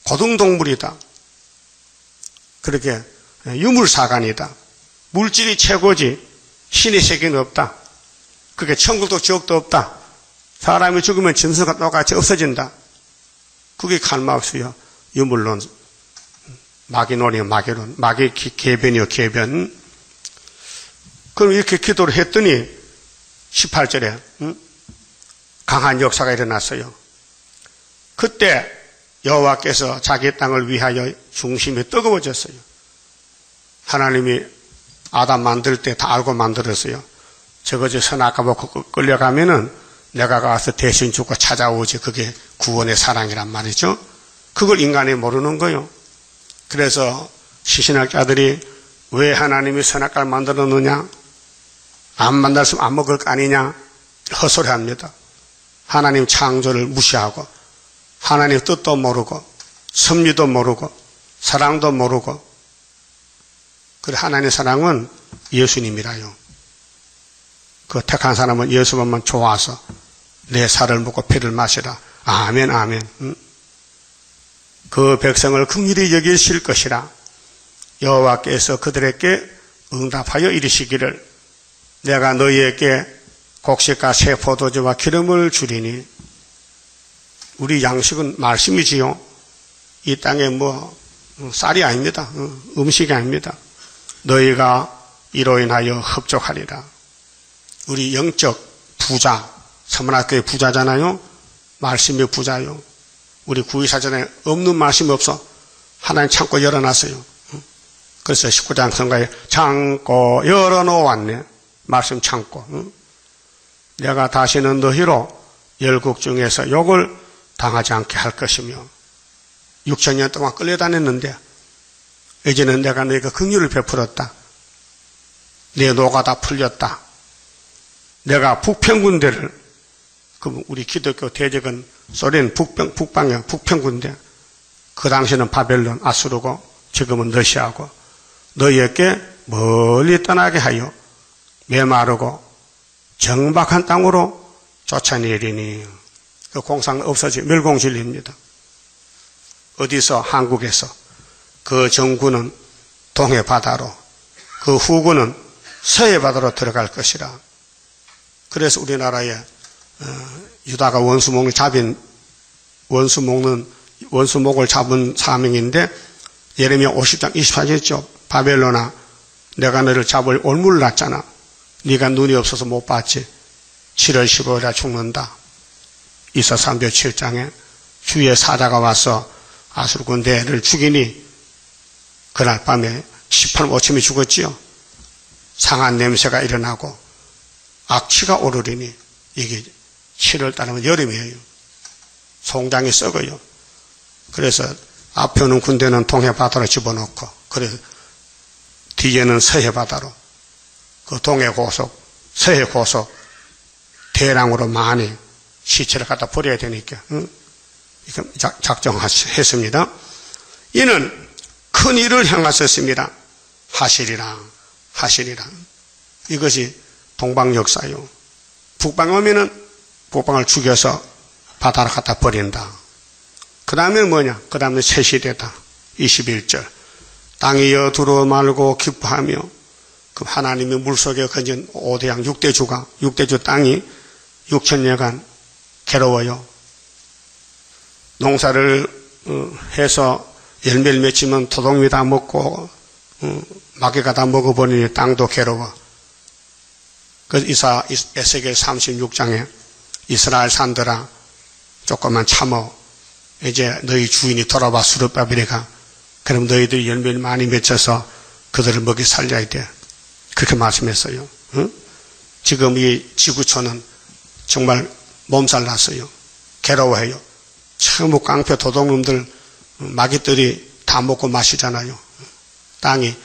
고등동물이다. 그렇게 유물사관이다. 물질이 최고지 신의 세계는 없다. 그게 천국도 지옥도 없다. 사람이 죽으면 짐승과 똑같이 없어진다. 그게 칼막스요. 유물론. 마귀론이요, 마귀론. 마귀 개변이요, 개변. 그럼 이렇게 기도를 했더니 18절에 강한 역사가 일어났어요. 그때 여호와께서 자기 땅을 위하여 중심이 뜨거워졌어요. 하나님이 아담 만들 때 다 알고 만들었어요. 저거지 선악과 보고 끌려가면은 내가 가서 대신 죽고 찾아오지. 그게 구원의 사랑이란 말이죠. 그걸 인간이 모르는 거예요. 그래서 시신학자들이 왜 하나님이 선악과를 만들었느냐? 안 만들었으면 안 먹을 거 아니냐? 헛소리합니다. 하나님 창조를 무시하고 하나님 뜻도 모르고 섭리도 모르고 사랑도 모르고. 그래 하나님의 사랑은 예수님이라요. 그 택한 사람은 예수만 좋아서 내 살을 먹고 피를 마시라. 아멘 아멘. 그 백성을 긍휼히 여기실 것이라. 여호와께서 그들에게 응답하여 이르시기를 내가 너희에게 곡식과 새 포도주와 기름을 주리니. 우리 양식은 말씀이지요. 이 땅에 쌀이 아닙니다. 음식이 아닙니다. 너희가 이로 인하여 흡족하리라. 우리 영적 부자, 서문학교의 부자잖아요. 말씀의 부자요. 우리 구의사전에 없는 말씀이 없어. 하나님 창고 열어놨어요. 그래서 19장 성가에 창고 열어놓았네. 말씀 창고. 내가 다시는 너희로 열국 중에서 욕을 당하지 않게 할 것이며 6,000년 동안 끌려다녔는데 이제는 내가 너희가 긍휼을 베풀었다. 내 노가 다 풀렸다. 내가 북평군대를, 그 우리 기독교 대적은 소련 북방이야. 북평군대. 그 당시에는 바벨론, 아수르고 지금은 러시아고 너희에게 멀리 떠나게 하여 메마르고 정박한 땅으로 쫓아내리니. 그 공상 없어지 멸공진리입니다. 어디서? 한국에서. 그 정군은 동해 바다로, 그 후군은 서해 바다로 들어갈 것이라. 그래서 우리나라에 유다가 원수목을 잡은 사명인데 예레미야 50장 24절이죠. 바벨론아 내가 너를 잡을 올무를 놨잖아. 네가 눈이 없어서 못 봤지. 7월 15일에 죽는다. 이사 3표 7장에 주의 사자가 와서 아수르 군대를 죽이니 그날 밤에 18만 5천이 죽었지요. 상한 냄새가 일어나고 악취가 오르리니. 이게 7월 달이면 여름이에요. 송장이 썩어요. 그래서 앞에 오는 군대는 동해 바다로 집어넣고, 그래서 뒤에는 서해 바다로, 그 동해 고속, 서해 고속 대량으로 많이 시체를 갖다 버려야 되니까 이렇게 작정했습니다. 이는 큰 일을 행하셨습니다. 하시리라. 이것이 동방 역사요. 북방 오면은 북방을 죽여서 바다로 갖다 버린다. 그 다음에 뭐냐? 그 다음에 새 시대다. 21절. 땅이여 두루 말고 기뻐하며 그 하나님의 물속에 건진 5대양 6대주가 6대주 땅이 6천여간 괴로워요. 농사를 해서 열매를 맺히면 토종이 다 먹고 마귀가 다 먹어버리니 땅도 괴로워. 그래서 에스겔 36장에 이스라엘 산들아 조금만 참어. 이제 너희 주인이 돌아와 스룹바벨에가 그럼 너희들이 열매를 많이 맺혀서 그들을 먹이 살려야 돼. 그렇게 말씀했어요. 응? 지금 이 지구촌은 정말 몸살 났어요. 괴로워해요. 전부 깡패 도둑놈들 마귀들이 다 먹고 마시잖아요. 땅이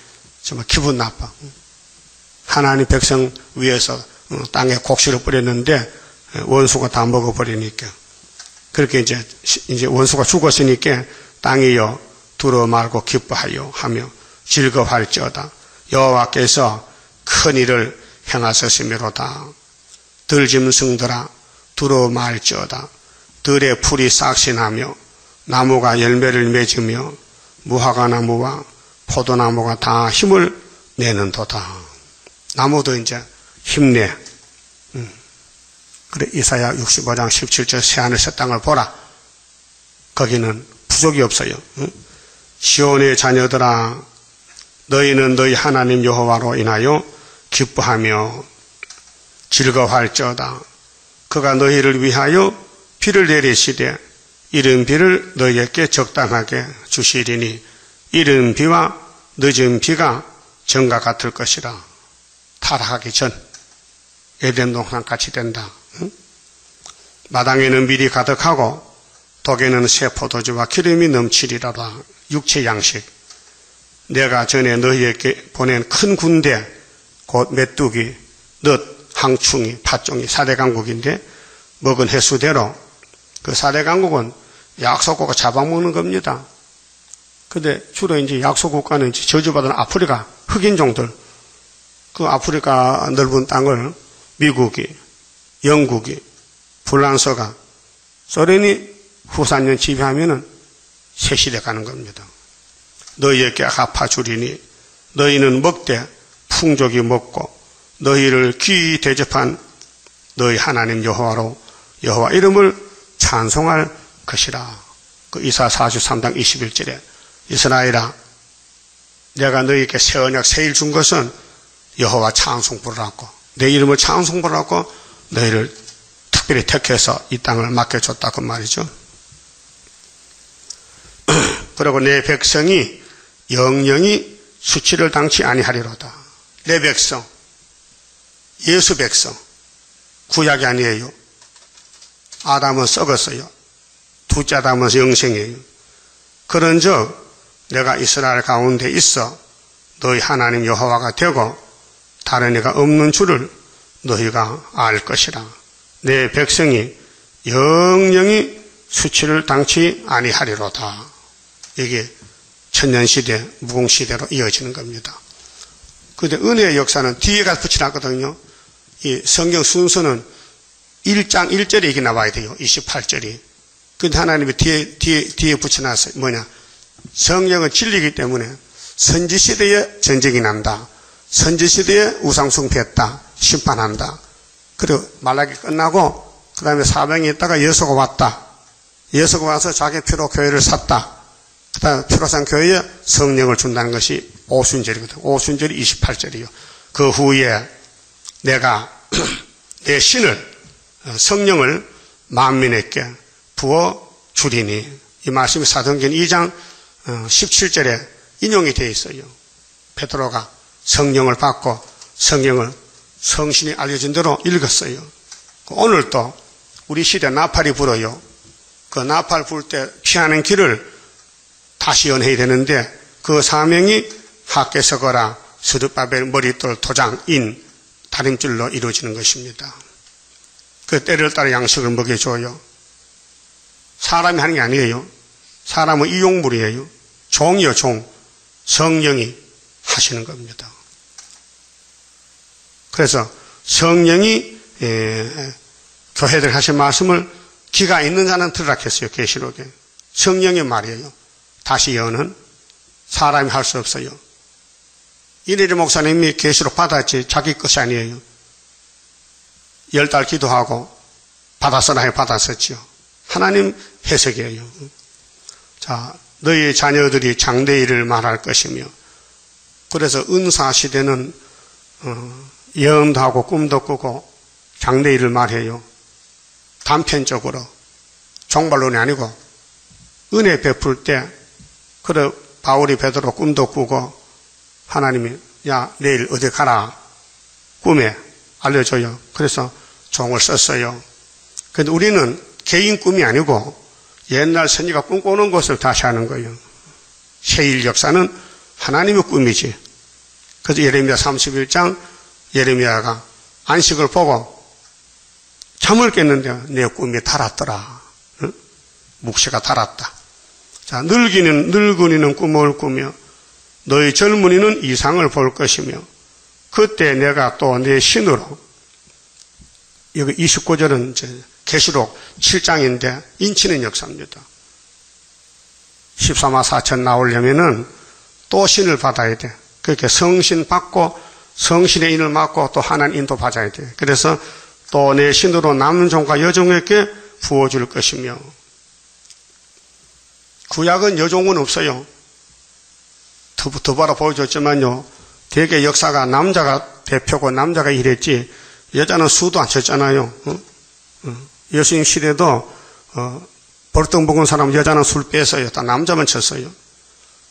정말 기분 나빠. 하나님 백성 위에서 땅에 곡식을 뿌렸는데 원수가 다 먹어버리니까. 그렇게 이제 원수가 죽었으니까 땅이여 두루 말고 기뻐하여 하며 즐거워할지어다. 여호와께서 큰 일을 행하셨음이로다. 들짐승들아 두루 말지어다. 들의 풀이 싹신하며 나무가 열매를 맺으며 무화과 나무와 포도나무가 다 힘을 내는도다. 나무도 이제 힘내. 그래 이사야 65장 17절 새하늘 새 땅을 보라. 거기는 부족이 없어요. 시온의 자녀들아 너희는 너희 하나님 여호와로 인하여 기뻐하며 즐거워할지어다. 그가 너희를 위하여 비를 내리시되 이른 비를 너희에게 적당하게 주시리니 이른 비와 늦은 비가 전과 같을 것이라. 타락하기 전 에덴 동산 같이 된다. 마당에는 밀이 가득하고 독에는 새 포도주와 기름이 넘치리라라. 육체 양식. 내가 전에 너희에게 보낸 큰 군대 곧 메뚜기, 넛, 항충이, 팥종이 4대 강국인데 먹은 횟수대로 그 4대 강국은 약소국가 잡아먹는 겁니다. 근데 주로 이제 약소국가는 이제 저주받은 아프리카 흑인종들 그 아프리카 넓은 땅을 미국이, 영국이, 프랑스가, 소련이 후산년 지배하면은 새 시대 가는 겁니다. 너희에게 갚아주리니 너희는 먹되 풍족이 먹고 너희를 귀히 대접한 너희 하나님 여호와로 여호와 이름을 찬송할 것이라. 그 이사 43장 21절에 이스라엘아 내가 너희에게 새 언약 새 일 준 것은 여호와 찬송 부르라고 내 이름을 찬송 부르라고 너희를 특별히 택해서 이 땅을 맡겨줬다 그 말이죠. 그리고 내 백성이 영영이 수치를 당치 아니하리로다. 내 백성, 예수 백성, 구약이 아니에요. 아담은 썩었어요. 둘째 아담은 영생이에요. 그런즉 내가 이스라엘 가운데 있어 너희 하나님 여호와가 되고 다른 이가 없는 줄을 너희가 알 것이라. 내 백성이 영영이 수치를 당치 아니하리로다. 이게 천년시대, 무공시대로 이어지는 겁니다. 그런데 은혜의 역사는 뒤에 가서 붙여놨거든요. 이 성경 순서는 1장 1절에 이게 나와야 돼요. 28절이. 근데 하나님이 뒤에 붙여놨어요. 뭐냐. 성경은 진리이기 때문에 선지시대에 전쟁이 난다. 선지시대에 우상숭배했다. 심판한다. 그리고 말라기 끝나고 그 다음에 사병이 있다가 예수가 왔다. 예수가 와서 자기 피로 교회를 샀다. 그 다음에 피로 산 교회에 성령을 준다는 것이 오순절이거든. 오순절이 28절이요. 그 후에 내가 내 신을 성령을 만민에게 부어 주리니 이 말씀이 사도행전 2장 17절에 인용이 되어 있어요. 베드로가 성령을 받고 성령을 성신이 알려진 대로 읽었어요. 오늘 또 우리 시대 나팔이 불어요. 그 나팔 불 때 피하는 길을 다시 연해야 되는데 그 사명이 학개서거라 스룹바벨 머릿돌 도장인 다림줄로 이루어지는 것입니다. 그 때를 따라 양식을 먹여줘요. 사람이 하는 게 아니에요. 사람은 이용물이에요. 종이요, 종. 성령이 하시는 겁니다. 그래서 성령이 교회들 하신 말씀을 귀가 있는 자는 들으라 했어요. 계시록에. 성령의 말이에요. 다시 여는 사람이 할 수 없어요. 이래리 목사님이 계시록 받았지 자기 것이 아니에요. 10달 기도하고 받았으나 해 받았었죠. 하나님 해석이에요. 자, 너희 자녀들이 장래일을 말할 것이며, 그래서 은사 시대는 예언도 하고 꿈도 꾸고 장래일을 말해요. 단편적으로 종말론이 아니고 은혜 베풀 때, 그래 바울이 베드로 꿈도 꾸고 하나님이 야 내일 어디 가라 꿈에 알려줘요. 그래서 종을 썼어요. 그런데 우리는 개인 꿈이 아니고 옛날 선지가 꿈꾸는 것을 다시 하는 거예요. 세일 역사는 하나님의 꿈이지. 그래서 예레미야 31장 예레미야가 안식을 보고 잠을 깼는데 내 꿈이 달았더라. 응? 묵시가 달았다. 자, 늙은이는 꿈을 꾸며 너희 젊은이는 이상을 볼 것이며 그때 내가 또 내 신으로, 여기 29절은 이제 계시록 7장인데 인치는 역사입니다. 14만 4천 나오려면은 또 신을 받아야 돼. 그렇게 성신 받고 성신의 인을 맡고 또 하나님 인도 받아야 돼. 그래서 또 내 신으로 남은 종과 여종에게 부어줄 것이며, 구약은 여종은 없어요. 더바라 보여줬지만요, 대개 역사가 남자가 대표고 남자가 일했지 여자는 수도 안 쳤잖아요. 예수님 시대도 벌떡 먹은 사람 여자는 술 뺐어요. 다 남자만 쳤어요.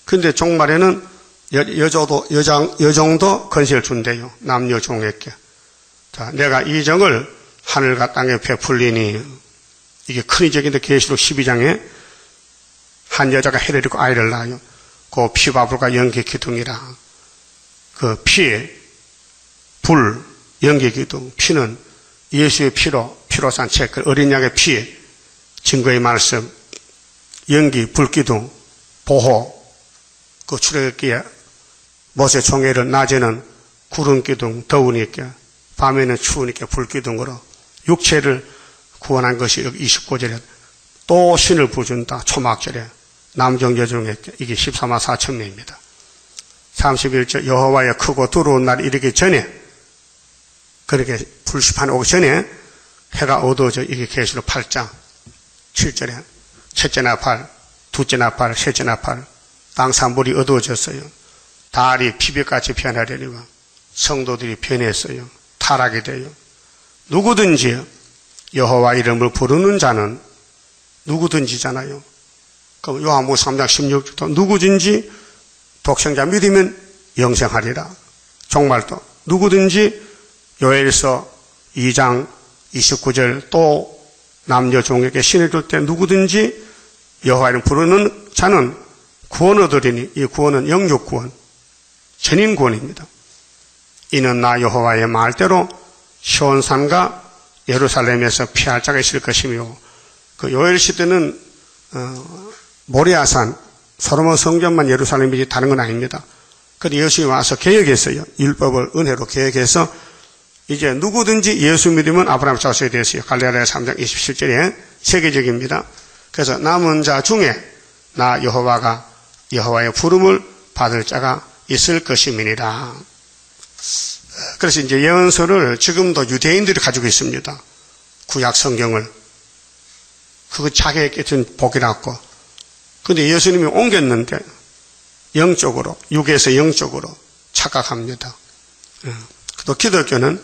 근데 종말에는 여정도 건세를 준대요. 남녀 종에게. 자, 내가 이 정을 하늘과 땅에 베풀리니, 이게 큰 이적인데 계시록 12장에 한 여자가 해를 잃고 아이를 낳아요. 그 피바불과 연기 기둥이라. 그 피에 불, 연기 기둥, 피는 예수의 피로 산 책, 어린 양의 피에 증거의 말씀, 연기, 불기둥, 보호, 그 출애굽기에 모세 총회를 낮에는 구름기둥, 더우니까, 밤에는 추우니까 불기둥으로 육체를 구원한 것이 여기 29절에 또 신을 부준다. 초막절에 남종 여종에게. 이게 14만 4천 명입니다. 31절 여호와의 크고 두려운 날이 이르기 전에, 그렇게 불시판 오기 전에 해가 어두워져. 이게 계시록 8장 7절에 첫째 나팔, 둘째 나팔, 셋째 나팔, 땅 산불이 어두워졌어요. 달이 피백같이 변하려니와 성도들이 변했어요. 타락이 돼요. 누구든지 여호와 이름을 부르는 자는, 누구든지잖아요. 그럼 요한복음 3장 16절도 누구든지 독생자 믿으면 영생하리라. 종말도 누구든지 요엘서 2장 29절 또 남녀 종에게 신을 줄 때 누구든지 여호와 이름 부르는 자는 구원 얻으리니, 이 구원은 영육 구원, 전인 구원입니다. 이는 나 여호와의 말대로 시온산과 예루살렘에서 피할 자가 있을 것이며, 그 요엘 시대는 모리아산, 솔로몬 성전만 예루살렘이지 다른 건 아닙니다. 그런데 예수님이 와서 개혁했어요. 율법을 은혜로 개혁해서 이제 누구든지 예수 믿으면 아브라함 자손이 되었어요. 갈라디아 3장 27절에 세계적입니다. 그래서 남은 자 중에 나 여호와가 여호와의 부름을 받을 자가 있을 것임이니라. 그래서 이제 예언서를 지금도 유대인들이 가지고 있습니다. 구약 성경을. 그거 자기의 깨진 복이라고. 근데 예수님이 옮겼는데 영적으로, 육에서 영적으로 착각합니다. 또 기독교는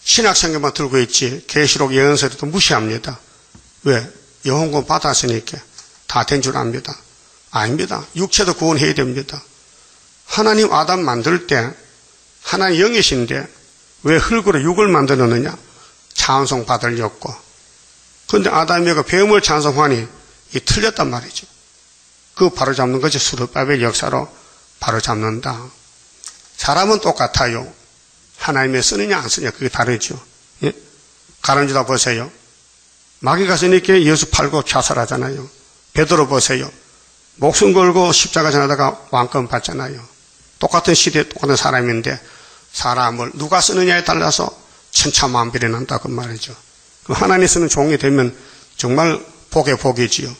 신약 성경만 들고 있지 계시록 예언서도 무시합니다. 왜? 영혼구원 받았으니까 다 된 줄 압니다. 아닙니다. 육체도 구원해야 됩니다. 하나님 아담 만들 때 하나님 영이신데 왜 흙으로 육을 만들었느냐? 찬송 받으려고. 그런데 아담이가 뱀을 찬송하니 이 틀렸단 말이죠. 그거 바로 잡는 것이 수르바벨 역사로 바로 잡는다. 사람은 똑같아요. 하나님의 쓰느냐 안 쓰느냐 그게 다르죠. 예? 가룟유다 보세요. 마귀가 쓰니까 예수 팔고 자살하잖아요. 베드로 보세요. 목숨 걸고 십자가 전하다가 왕권 받잖아요. 똑같은 시대에 똑같은 사람인데 사람을 누가 쓰느냐에 따라서 천차만별이 난다고 말이죠. 하나님 쓰는 종이 되면 정말 복의 복이지요.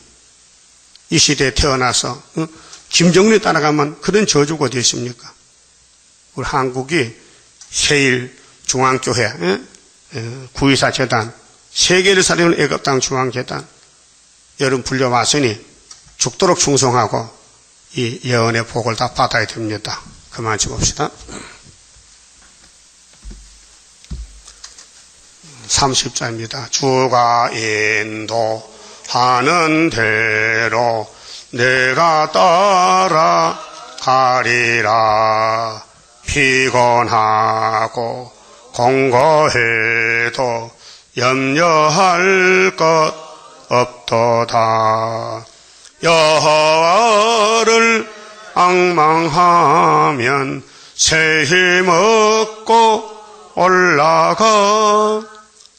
이 시대에 태어나서 김정일이 따라가면 그런 저주가 어디 있습니까? 우리 한국이 세일중앙교회, 9.24 재단, 세계를 살리는 애국당 중앙재단 여러분 불려왔으니 죽도록 충성하고 이 예언의 복을 다 받아야 됩니다. 그만 줍읍시다. 30자입니다. 주가 인도하는 대로 내가 따라가리라. 피곤하고 공고해도 염려할 것 없도다. 여호와를 앙망하면 새 힘 얻고 올라가.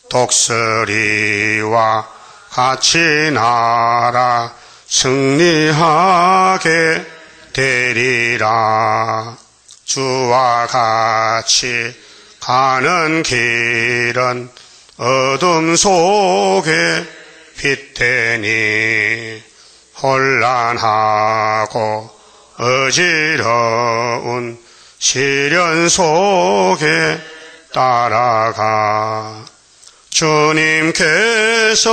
독수리와 같이 날아 승리하게 되리라. 주와 같이 가는 길은 어둠 속에 빛되니 혼란하고 어지러운 시련 속에 따라가. 주님께서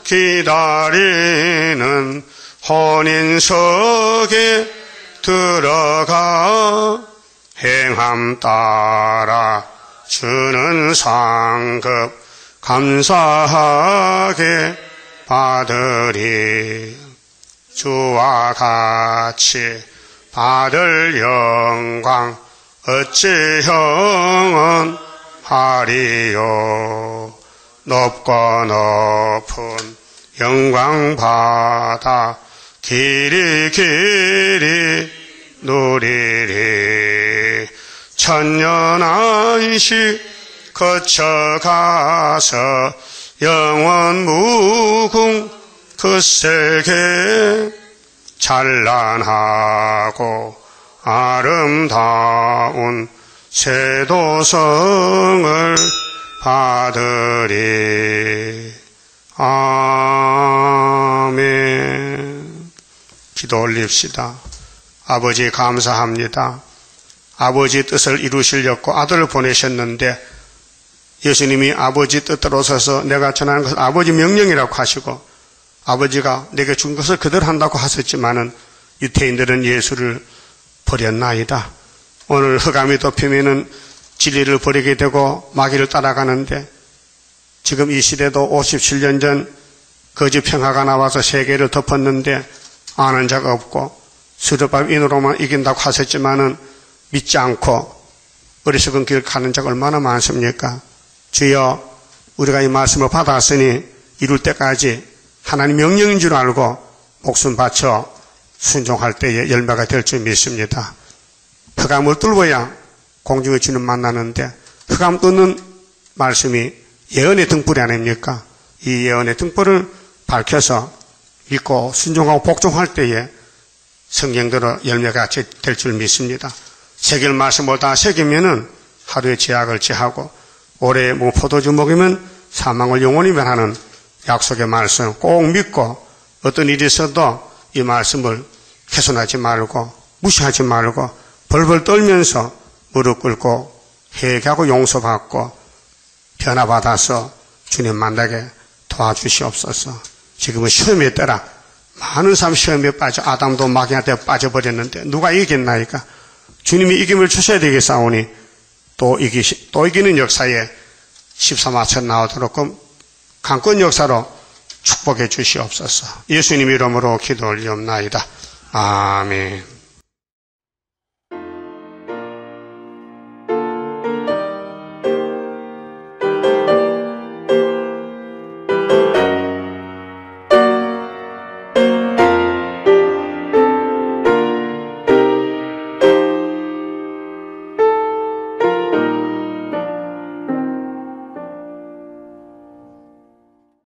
기다리는 혼인석에 들어가 행함 따라 주는 상급 감사하게 받으리. 주와 같이 받을 영광 어찌 형은 하리요. 높고 높은 영광 받아 길이 누리리. 천년 안식 거쳐가서 영원 무궁 그 세계 찬란하고 아름다운 세도성을 받으리. 아멘. 기도 올립시다. 아버지 감사합니다. 아버지 뜻을 이루시려고 아들을 보내셨는데 예수님이 아버지 뜻대로 서서 내가 전하는 것은 아버지 명령이라고 하시고 아버지가 내게 준 것을 그대로 한다고 하셨지만은 유태인들은 예수를 버렸나이다. 오늘 흑암이 덮이면은 진리를 버리게 되고 마귀를 따라가는데 지금 이 시대도 57년 전 거짓 평화가 나와서 세계를 덮었는데 아는 자가 없고 수르밥인으로만 이긴다고 하셨지만은 믿지 않고 어리석은 길 가는 자가 얼마나 많습니까? 주여, 우리가 이 말씀을 받았으니 이룰 때까지 하나님 명령인 줄 알고 목숨 바쳐 순종할 때에 열매가 될 줄 믿습니다. 흑암을 뚫어야 공중의 주님 만나는데 흑암 뚫는 말씀이 예언의 등불이 아닙니까? 이 예언의 등불을 밝혀서 믿고 순종하고 복종할 때에 성경대로 열매가 될 줄 믿습니다. 새길 말씀을 다 새기면은 하루의 제약을 제하고 올해 포도주 먹이면 사망을 영원히 면하는 약속의 말씀 꼭 믿고 어떤 일이 있어도 이 말씀을 훼손하지 말고 무시하지 말고 벌벌 떨면서 무릎 꿇고 회개하고 용서받고 변화받아서 주님 만나게 도와주시옵소서. 지금은 시험에 따라 많은 사람이 시험에 빠져 아담도 마귀한테 빠져버렸는데 누가 이겼나이까? 주님이 이김을 주셔야 되겠사오니 또 이기는 역사에 13화천 나오도록 강권 역사로 축복해 주시옵소서. 예수님 이름으로 기도 올리옵나이다. 아멘.